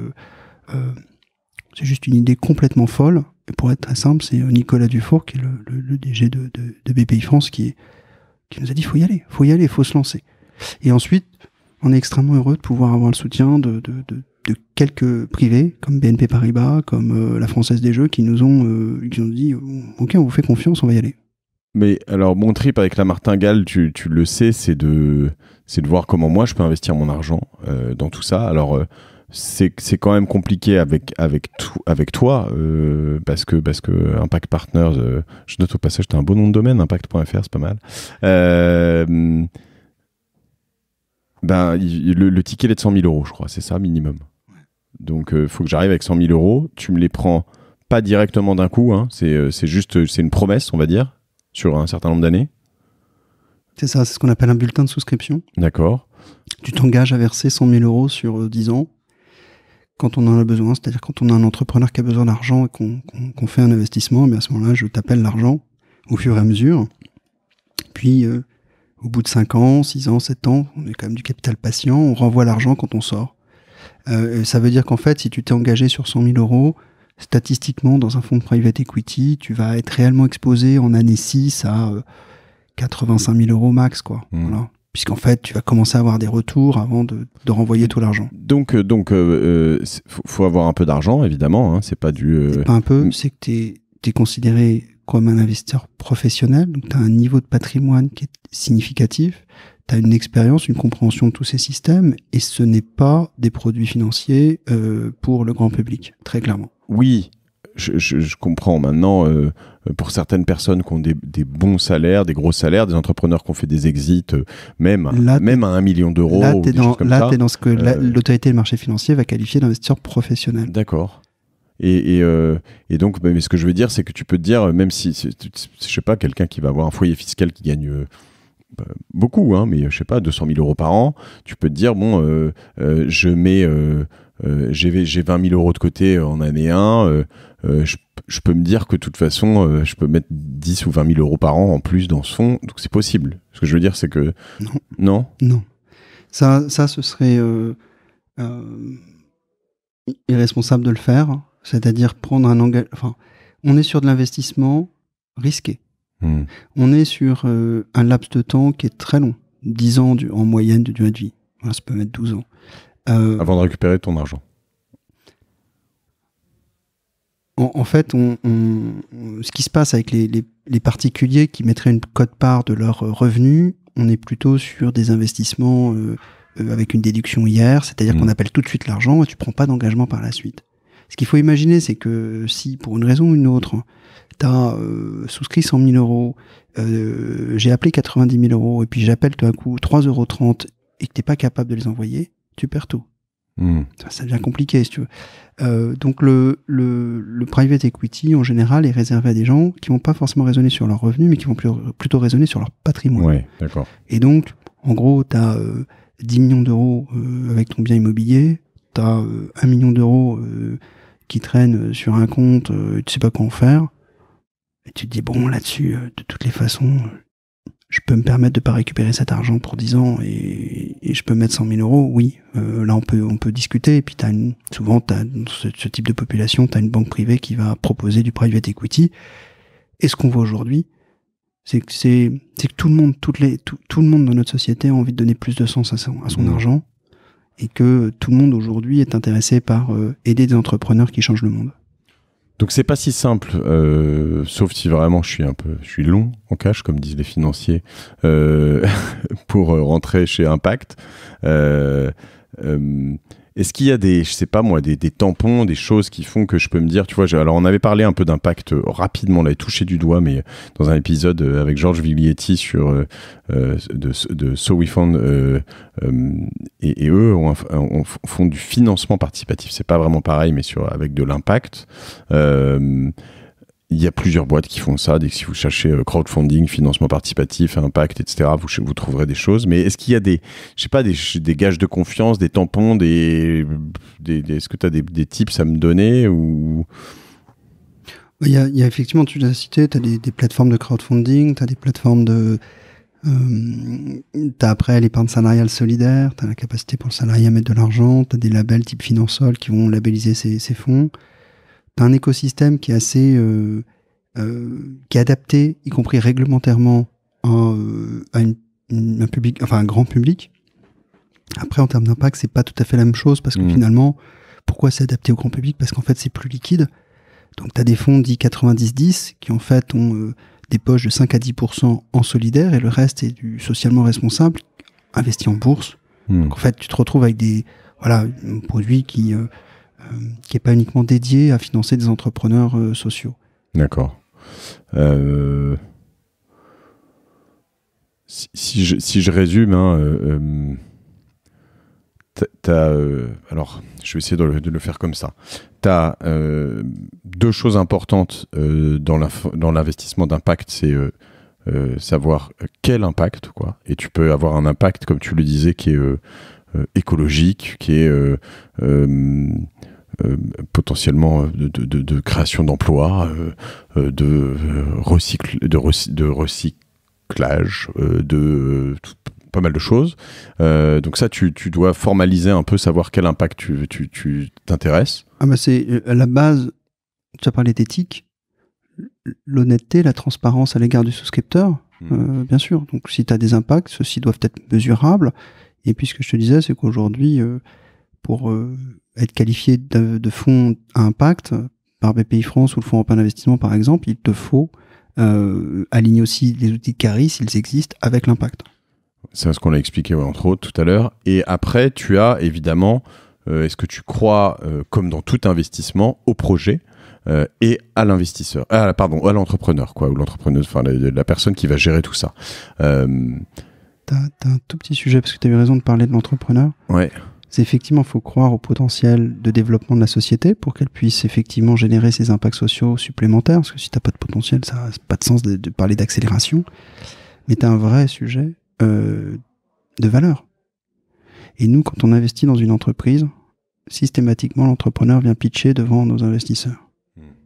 juste une idée complètement folle. Et pour être très simple, c'est Nicolas Dufour, qui est le DG de BPI France, qui nous a dit faut y aller, faut se lancer. Et ensuite, on est extrêmement heureux de pouvoir avoir le soutien de quelques privés, comme BNP Paribas, comme la Française des Jeux, qui nous ont dit ok, on vous fait confiance, on va y aller. Mais alors, mon trip avec la martingale, tu le sais, c'est de voir comment moi je peux investir mon argent dans tout ça. Alors, c'est quand même compliqué avec toi, parce que Impact Partners, je note au passage, t'as un beau nom de domaine, impact.fr, c'est pas mal. Le ticket il est de 100 000 euros, je crois, c'est ça, minimum. Ouais. Donc, faut que j'arrive avec 100 000 euros. Tu me les prends pas directement d'un coup, hein, c'est une promesse, on va dire, sur un certain nombre d'années. C'est ça, c'est ce qu'on appelle un bulletin de souscription. D'accord. Tu t'engages à verser 100 000 euros sur 10 ans quand on en a besoin, c'est-à-dire quand on a un entrepreneur qui a besoin d'argent et qu'on fait un investissement, mais à ce moment-là, je t'appelle l'argent au fur et à mesure. Puis, au bout de 5 ans, 6 ans, 7 ans, on est quand même du capital patient, on renvoie l'argent quand on sort. Ça veut dire qu'en fait, si tu t'es engagé sur 100 000 euros, statistiquement, dans un fonds de private equity, tu vas être réellement exposé en année 6 à 85 000 euros max, quoi. Voilà. Puisqu'en fait, tu vas commencer à avoir des retours avant de renvoyer tout l'argent. Donc, faut avoir un peu d'argent, évidemment. Hein, c'est pas du. C'est pas un peu, c'est que t'es considéré comme un investisseur professionnel. Donc, t'as un niveau de patrimoine qui est significatif. T'as une expérience, une compréhension de tous ces systèmes, et ce n'est pas des produits financiers pour le grand public, très clairement. Oui. Je comprends maintenant, pour certaines personnes qui ont des bons salaires, des gros salaires, des entrepreneurs qui ont fait des exits, même à 1 million d'euros. Là, t'es dans ce que l'autorité des marchés financiers va qualifier d'investisseur professionnel. D'accord. Et donc, mais ce que je veux dire, c'est que tu peux te dire, même si, je sais pas, quelqu'un qui va avoir un foyer fiscal qui gagne beaucoup, hein, mais je sais pas, 200 000 euros par an, tu peux te dire, bon, je mets... j'ai 20 000 euros de côté en année 1, je peux me dire que de toute façon, je peux mettre 10 ou 20 000 euros par an en plus dans ce fonds, donc c'est possible. Ce que je veux dire, c'est que... Non. Ça ce serait irresponsable de le faire, c'est-à-dire prendre un engagement... Enfin, on est sur de l'investissement risqué. On est sur un laps de temps qui est très long, 10 ans en moyenne de durée de vie. Voilà, ça peut mettre 12 ans. Avant de récupérer ton argent. En fait, ce qui se passe avec les particuliers qui mettraient une quote-part de leurs revenus, on est plutôt sur des investissements avec une déduction IR, c'est-à-dire qu'on appelle tout de suite l'argent et tu prends pas d'engagement par la suite. Ce qu'il faut imaginer, c'est que si, pour une raison ou une autre, tu as souscrit 100 000 euros, j'ai appelé 90 000 euros, et puis j'appelle tout à coup 3,30 euros et que tu n'es pas capable de les envoyer, tu perds tout. Ça devient compliqué, si tu veux. Donc le private equity, en général, est réservé à des gens qui vont pas forcément raisonner sur leurs revenus, mais qui vont plutôt raisonner sur leur patrimoine. Ouais, d'accord. Et donc, en gros, tu as 10 millions d'euros avec ton bien immobilier, tu as 1 million d'euros qui traînent sur un compte, tu sais pas quoi en faire, et tu te dis, bon, là-dessus, de toutes les façons, je peux me permettre de pas récupérer cet argent pour 10 ans et je peux mettre 100 000 euros, oui. Là, on peut discuter. Et puis, souvent, dans ce type de population, tu as une banque privée qui va proposer du private equity. Et ce qu'on voit aujourd'hui, c'est que tout le monde, tout le monde dans notre société a envie de donner plus de sens à son argent. Et que tout le monde aujourd'hui est intéressé par aider des entrepreneurs qui changent le monde. Donc c'est pas si simple, sauf si vraiment je suis long en cash, comme disent les financiers, pour rentrer chez Impact. Est-ce qu'il y a des tampons, des choses qui font que je peux me dire, tu vois, alors on avait parlé un peu d'Impact rapidement, on l'avait touché du doigt, mais dans un épisode avec Georges Viglietti sur de So We Found, et eux font du financement participatif. C'est pas vraiment pareil, mais avec de l'impact. Il y a plusieurs boîtes qui font ça. Dès que si vous cherchez crowdfunding, financement participatif, impact, etc., vous trouverez des choses. Mais est-ce qu'il y a des gages de confiance, des tampons, est-ce que tu as des tips à me donner ou... Il y a effectivement, tu l'as cité, tu as des plateformes de crowdfunding, tu as des plateformes de... tu as après l'épargne salariale solidaire, tu as la capacité pour le salarié à mettre de l'argent, tu as des labels type Finansol qui vont labelliser ces fonds. T'as un écosystème qui est assez qui est adapté, y compris réglementairement, à un public, enfin un grand public. Après, en termes d'impact, c'est pas tout à fait la même chose parce que finalement, pourquoi c'est adapté au grand public ? Parce qu'en fait, c'est plus liquide. Donc, t'as des fonds dits 90-10 qui en fait ont des poches de 5 à 10% en solidaire et le reste est du socialement responsable investi en bourse. Donc, en fait, tu te retrouves avec un produit qui est pas uniquement dédié à financer des entrepreneurs sociaux. D'accord. Si je résume, alors je vais essayer de le faire comme ça. Tu as deux choses importantes dans l'investissement d'impact, c'est savoir quel impact, quoi. Et tu peux avoir un impact, comme tu le disais, qui est écologique, qui est potentiellement de création d'emplois, de recyclage, pas mal de choses. Donc ça, tu dois formaliser un peu, savoir quel impact tu t'intéresses. C'est à la base, tu as parlé d'éthique, l'honnêteté, la transparence à l'égard du souscripteur, bien sûr. Donc si tu as des impacts, ceux-ci doivent être mesurables. Et puis ce que je te disais, c'est qu'aujourd'hui, pour être qualifié de fonds à impact par Bpifrance ou le Fonds européen d'investissement par exemple, il te faut aligner aussi les outils de CARI s'ils existent avec l'impact. C'est ce qu'on a expliqué entre autres tout à l'heure. Et après, tu as évidemment, est-ce que tu crois, comme dans tout investissement, au projet et à l'investisseur, à l'entrepreneur, quoi, ou l'entrepreneuse, enfin la personne qui va gérer tout ça. T'as un tout petit sujet parce que tu as eu raison de parler de l'entrepreneur. Ouais. C'est effectivement, il faut croire au potentiel de développement de la société pour qu'elle puisse effectivement générer ces impacts sociaux supplémentaires. Parce que si tu n'as pas de potentiel, ça n'a pas de sens de parler d'accélération. Mais tu as un vrai sujet de valeur. Et nous, quand on investit dans une entreprise, systématiquement, l'entrepreneur vient pitcher devant nos investisseurs.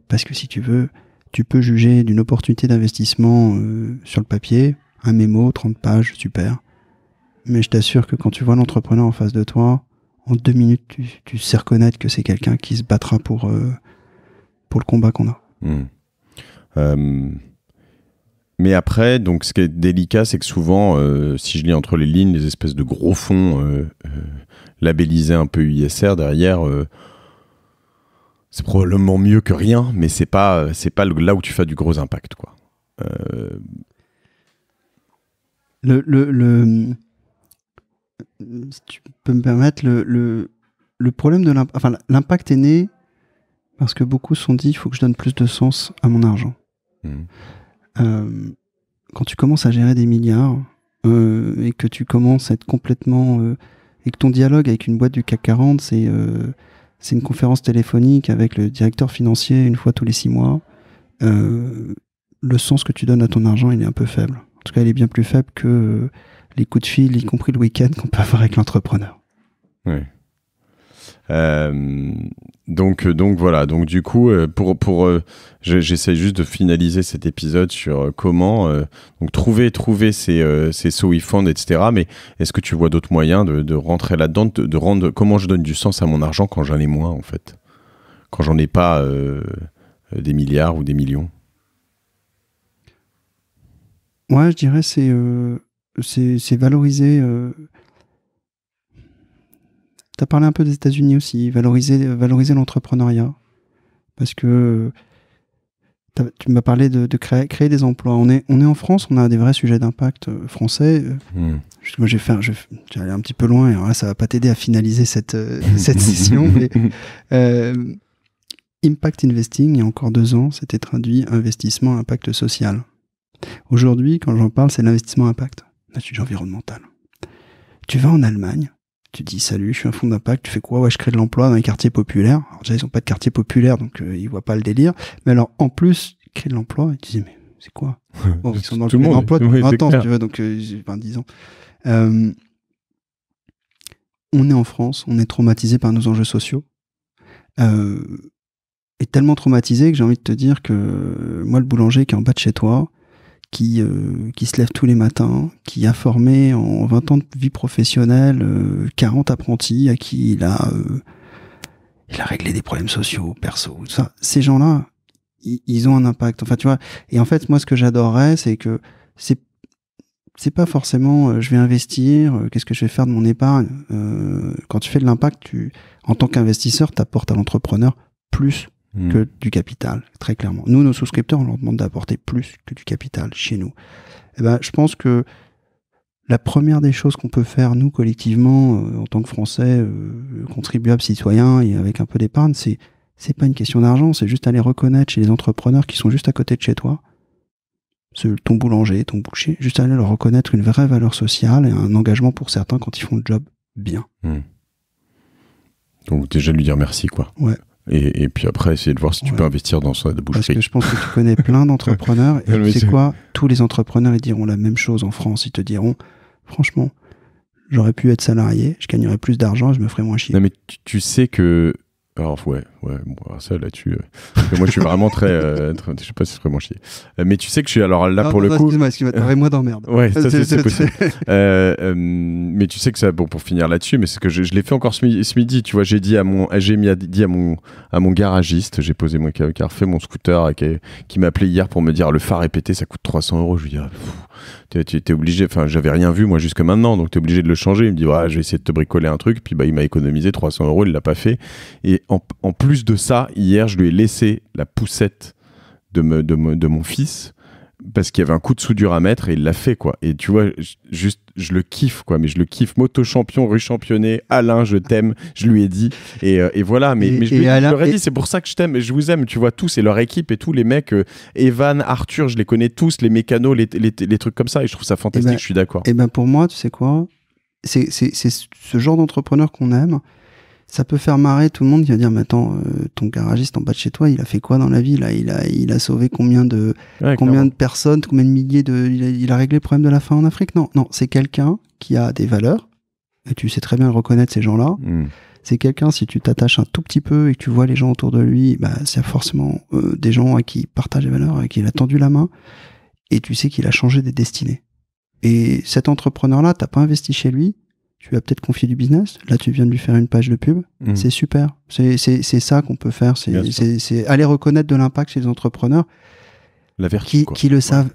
Parce que si tu veux, tu peux juger d'une opportunité d'investissement sur le papier, un mémo, 30 pages, super. Mais je t'assure que quand tu vois l'entrepreneur en face de toi, en 2 minutes, tu sais reconnaître que c'est quelqu'un qui se battra pour le combat qu'on a. Mais après, donc, ce qui est délicat, c'est que souvent, si je lis entre les lignes, les espèces de gros fonds labellisés un peu ISR derrière, c'est probablement mieux que rien, mais c'est pas là où tu fais du gros impact, quoi. Si tu peux me permettre, le problème de l'impact est né parce que beaucoup se sont dit il faut que je donne plus de sens à mon argent. Quand tu commences à gérer des milliards et que tu commences à être complètement et que ton dialogue avec une boîte du CAC 40 c'est une conférence téléphonique avec le directeur financier une fois tous les 6 mois, le sens que tu donnes à ton argent il est un peu faible. En tout cas il est bien plus faible que les coups de fil, y compris le week-end, qu'on peut avoir avec l'entrepreneur. Oui. Donc voilà. Donc du coup, j'essaie juste de finaliser cet épisode sur comment donc trouver ces SOE funds, etc. Mais est-ce que tu vois d'autres moyens de rentrer là-dedans, de rendre comment je donne du sens à mon argent quand j'en ai moins, en fait, quand j'en ai pas des milliards ou des millions? Moi, je dirais c'est valoriser. Tu as parlé un peu des États-Unis aussi, valoriser l'entrepreneuriat. Parce que tu m'as parlé de créer des emplois. On est en France, on a des vrais sujets d'impact français. Moi, j'allais un petit peu loin, et alors là, ça va pas t'aider à finaliser cette session. Mais, Impact Investing, il y a encore 2 ans, c'était traduit investissement impact social. Aujourd'hui, quand j'en parle, c'est l'investissement impact, l'étude environnementale. Tu vas en Allemagne, tu dis salut, je suis un fonds d'impact, tu fais quoi? Ouais, je crée de l'emploi dans les quartiers populaires. Alors déjà, ils n'ont pas de quartier populaire, donc ils voient pas le délire. Mais alors, en plus, ils créent de l'emploi, ils disent, mais c'est quoi? Bon, ils sont dans le emploi depuis 20 ans, si tu veux, donc 10 ans. On est en France, on est traumatisé par nos enjeux sociaux. Et tellement traumatisé que j'ai envie de te dire que moi, le boulanger qui est en bas de chez toi, qui se lève tous les matins, qui a formé en 20 ans de vie professionnelle 40 apprentis à qui il a réglé des problèmes sociaux, perso, tout ça. Ces gens-là, ils ont un impact. Enfin, tu vois. Et en fait, moi, ce que j'adorerais, c'est que c'est pas forcément je vais investir, qu'est-ce que je vais faire de mon épargne. Quand tu fais de l'impact, en tant qu'investisseur, t'apportes à l'entrepreneur plus que du capital, très clairement. Nous, nos souscripteurs, on leur demande d'apporter plus que du capital chez nous. Et ben, je pense que la première des choses qu'on peut faire, nous, collectivement, en tant que Français, contribuables, citoyens, et avec un peu d'épargne, c'est pas une question d'argent, c'est juste aller reconnaître chez les entrepreneurs qui sont juste à côté de chez toi, ton boulanger, ton boucher, juste aller leur reconnaître une vraie valeur sociale et un engagement pour certains quand ils font le job bien. Donc déjà lui dire merci, quoi. Ouais. Et puis après, essayer de voir si tu peux investir dans ça de boucherie. Parce que je pense que tu connais plein d'entrepreneurs. Et tu sais quoi? Tous les entrepreneurs, ils diront la même chose en France. Ils te diront, franchement, j'aurais pu être salarié, je gagnerais plus d'argent, je me ferais moins chier. Non, mais tu sais que... Alors, ouais, bon, ça là-dessus... moi, je suis vraiment très... je sais pas si c'est vraiment chier. Mais tu sais que je suis... Alors là, pour le coup... Excuse-moi, t'aurais moi d'emmerde. Ouais, ça, c'est possible. Mais tu sais que ça... Bon, pour finir là-dessus, mais c'est que je l'ai fait encore ce midi, tu vois, j'ai dit à mon garagiste, j'ai posé mon qui a refait mon scooter, qui m'a appelé hier pour me dire le phare est pété, ça coûte 300 €. Je lui dis, t'es obligé... Enfin, j'avais rien vu, moi, jusque maintenant, donc t'es obligé de le changer. Il me dit, ouais, je vais essayer de te bricoler un truc. Puis, il m'a économisé 300 €, il l'a pas fait. Et en plus de ça, hier, je lui ai laissé la poussette de mon fils parce qu'il y avait un coup de soudure à mettre et il l'a fait, quoi. Et tu vois, je le kiffe, quoi. Mais je le kiffe. Moto champion, rue championné, Alain, je t'aime. Je lui ai dit. Et voilà. Mais je lui ai dit, c'est pour ça que je t'aime et je vous aime. Tu vois, tous et leur équipe et tous les mecs, Evan, Arthur, je les connais tous, les mécanos, les trucs comme ça. Et je trouve ça fantastique, je suis d'accord. Et ben pour moi, tu sais quoi? C'est ce genre d'entrepreneur qu'on aime. Ça peut faire marrer tout le monde qui va dire, mais attends, ton garagiste en bas de chez toi, il a fait quoi dans la vie là? Il a sauvé combien de personnes, combien de milliers il a réglé le problème de la faim en Afrique? Non, c'est quelqu'un qui a des valeurs, et tu sais très bien le reconnaître, ces gens-là. C'est quelqu'un, si tu t'attaches un tout petit peu et que tu vois les gens autour de lui, c'est forcément des gens à qui il partage des valeurs, à qui il a tendu la main, et tu sais qu'il a changé des destinées. Et cet entrepreneur-là, t'as pas investi chez lui, tu lui as peut-être confié du business. Là, tu viens de lui faire une page de pub. C'est super. C'est ça qu'on peut faire. C'est aller reconnaître de l'impact chez les entrepreneurs. La vertu, qui le savent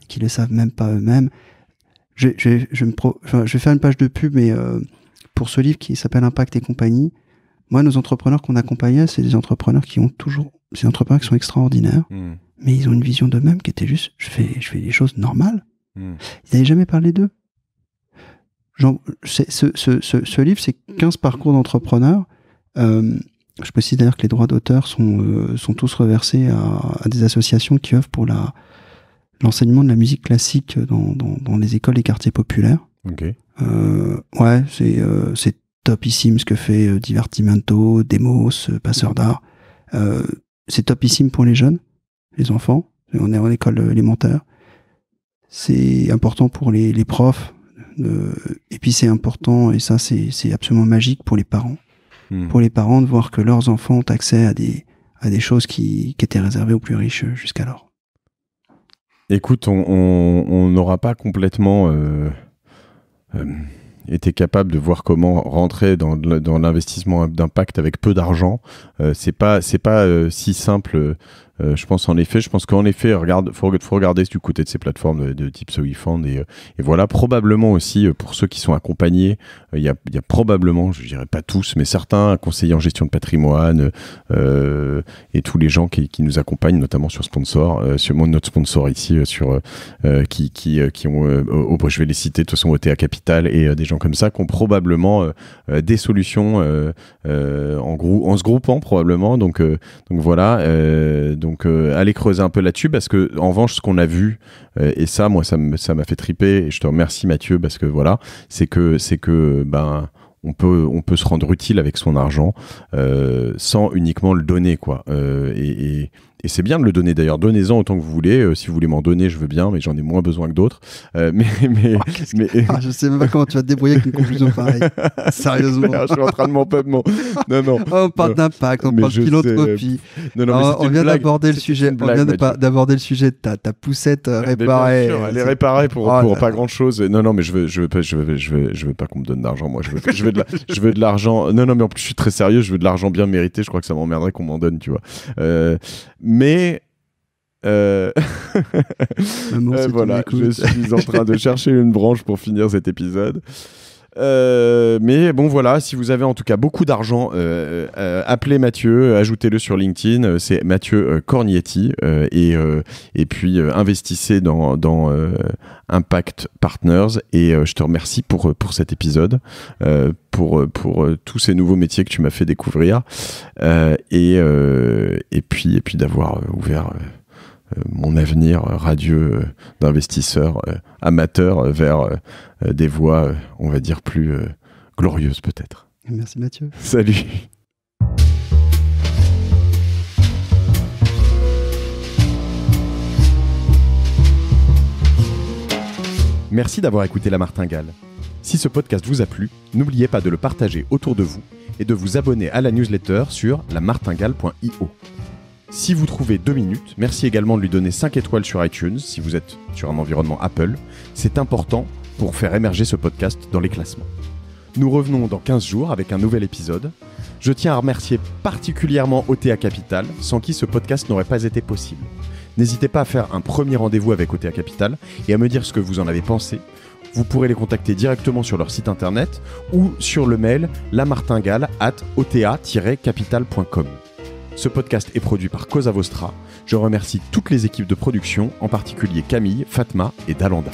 même pas eux-mêmes. Je vais faire une page de pub, mais pour ce livre qui s'appelle Impact et compagnie, moi, nos entrepreneurs qu'on accompagnait, c'est des entrepreneurs qui sont extraordinaires, mais ils ont une vision d'eux-mêmes qui était juste, je fais des choses normales. Ils n'avaient jamais parlé d'eux. Genre, ce livre, c'est 15 parcours d'entrepreneurs. Je précise d'ailleurs que les droits d'auteur sont tous reversés à des associations qui œuvrent pour l'enseignement de la musique classique dans les écoles et quartiers populaires. Ok. Ouais, c'est topissime ce que fait Divertimento, Demos, Passeur d'art. C'est topissime pour les jeunes, les enfants. On est en école élémentaire. C'est important pour les profs. Et puis c'est important, et ça c'est absolument magique pour les parents. Pour les parents de voir que leurs enfants ont accès à des choses qui étaient réservées aux plus riches jusqu'alors. Écoute, on n'aura pas complètement été capable de voir comment rentrer dans l'investissement d'impact avec peu d'argent. C'est pas si simple. Je pense qu'en effet, faut regarder du côté de ces plateformes de type SoIFund et voilà, probablement aussi pour ceux qui sont accompagnés, il y a probablement, je dirais pas tous, mais certains conseillers en gestion de patrimoine et tous les gens qui nous accompagnent, notamment sur notre sponsor ici, qui ont, je vais les citer de toute façon, OTA Capital et des gens comme ça, qui ont probablement des solutions en se groupant probablement. Donc voilà. Donc allez creuser un peu là-dessus, parce que en revanche, ce qu'on a vu, et ça, moi, ça m'a fait triper, et je te remercie Mathieu, parce que voilà, c'est que on peut se rendre utile avec son argent sans uniquement le donner, quoi. Et c'est bien de le donner d'ailleurs. Donnez-en autant que vous voulez. Si vous voulez m'en donner, je veux bien, mais j'en ai moins besoin que d'autres. Je sais même pas comment tu vas te débrouiller avec une conclusion pareille. Sérieusement. Je suis en train de m'en pub. Non. On parle d'impact, on parle de philanthropie. On vient d'aborder le sujet. On vient d'aborder le sujet de ta poussette réparée. Bien sûr, elle est réparée pour pas grand chose. Non, mais je veux pas qu'on me donne d'argent. Moi, je veux de l'argent. Non, mais en plus, je suis très sérieux. Je veux de l'argent bien mérité. Je crois que ça m'emmerderait qu'on m'en donne, tu vois. Mais voilà, je suis en train de chercher une branche pour finir cet épisode. Mais bon, voilà, si vous avez en tout cas beaucoup d'argent, appelez Mathieu, ajoutez-le sur LinkedIn, c'est Mathieu Cornietti, et puis investissez dans Impact Partners, et je te remercie pour cet épisode, pour tous ces nouveaux métiers que tu m'as fait découvrir, et puis d'avoir ouvert mon avenir radieux d'investisseur amateur vers des voies, on va dire, plus glorieuses peut-être. Merci Mathieu. Salut. Merci d'avoir écouté La Martingale. Si ce podcast vous a plu, n'oubliez pas de le partager autour de vous et de vous abonner à la newsletter sur lamartingale.io. Si vous trouvez 2 minutes, merci également de lui donner 5 étoiles sur iTunes si vous êtes sur un environnement Apple. C'est important pour faire émerger ce podcast dans les classements. Nous revenons dans 15 jours avec un nouvel épisode. Je tiens à remercier particulièrement OTA Capital, sans qui ce podcast n'aurait pas été possible. N'hésitez pas à faire un premier rendez-vous avec OTA Capital et à me dire ce que vous en avez pensé. Vous pourrez les contacter directement sur leur site internet ou sur le mail lamartingale@ota-capital.com. Ce podcast est produit par Cosa Vostra. Je remercie toutes les équipes de production, en particulier Camille, Fatma et Dalanda.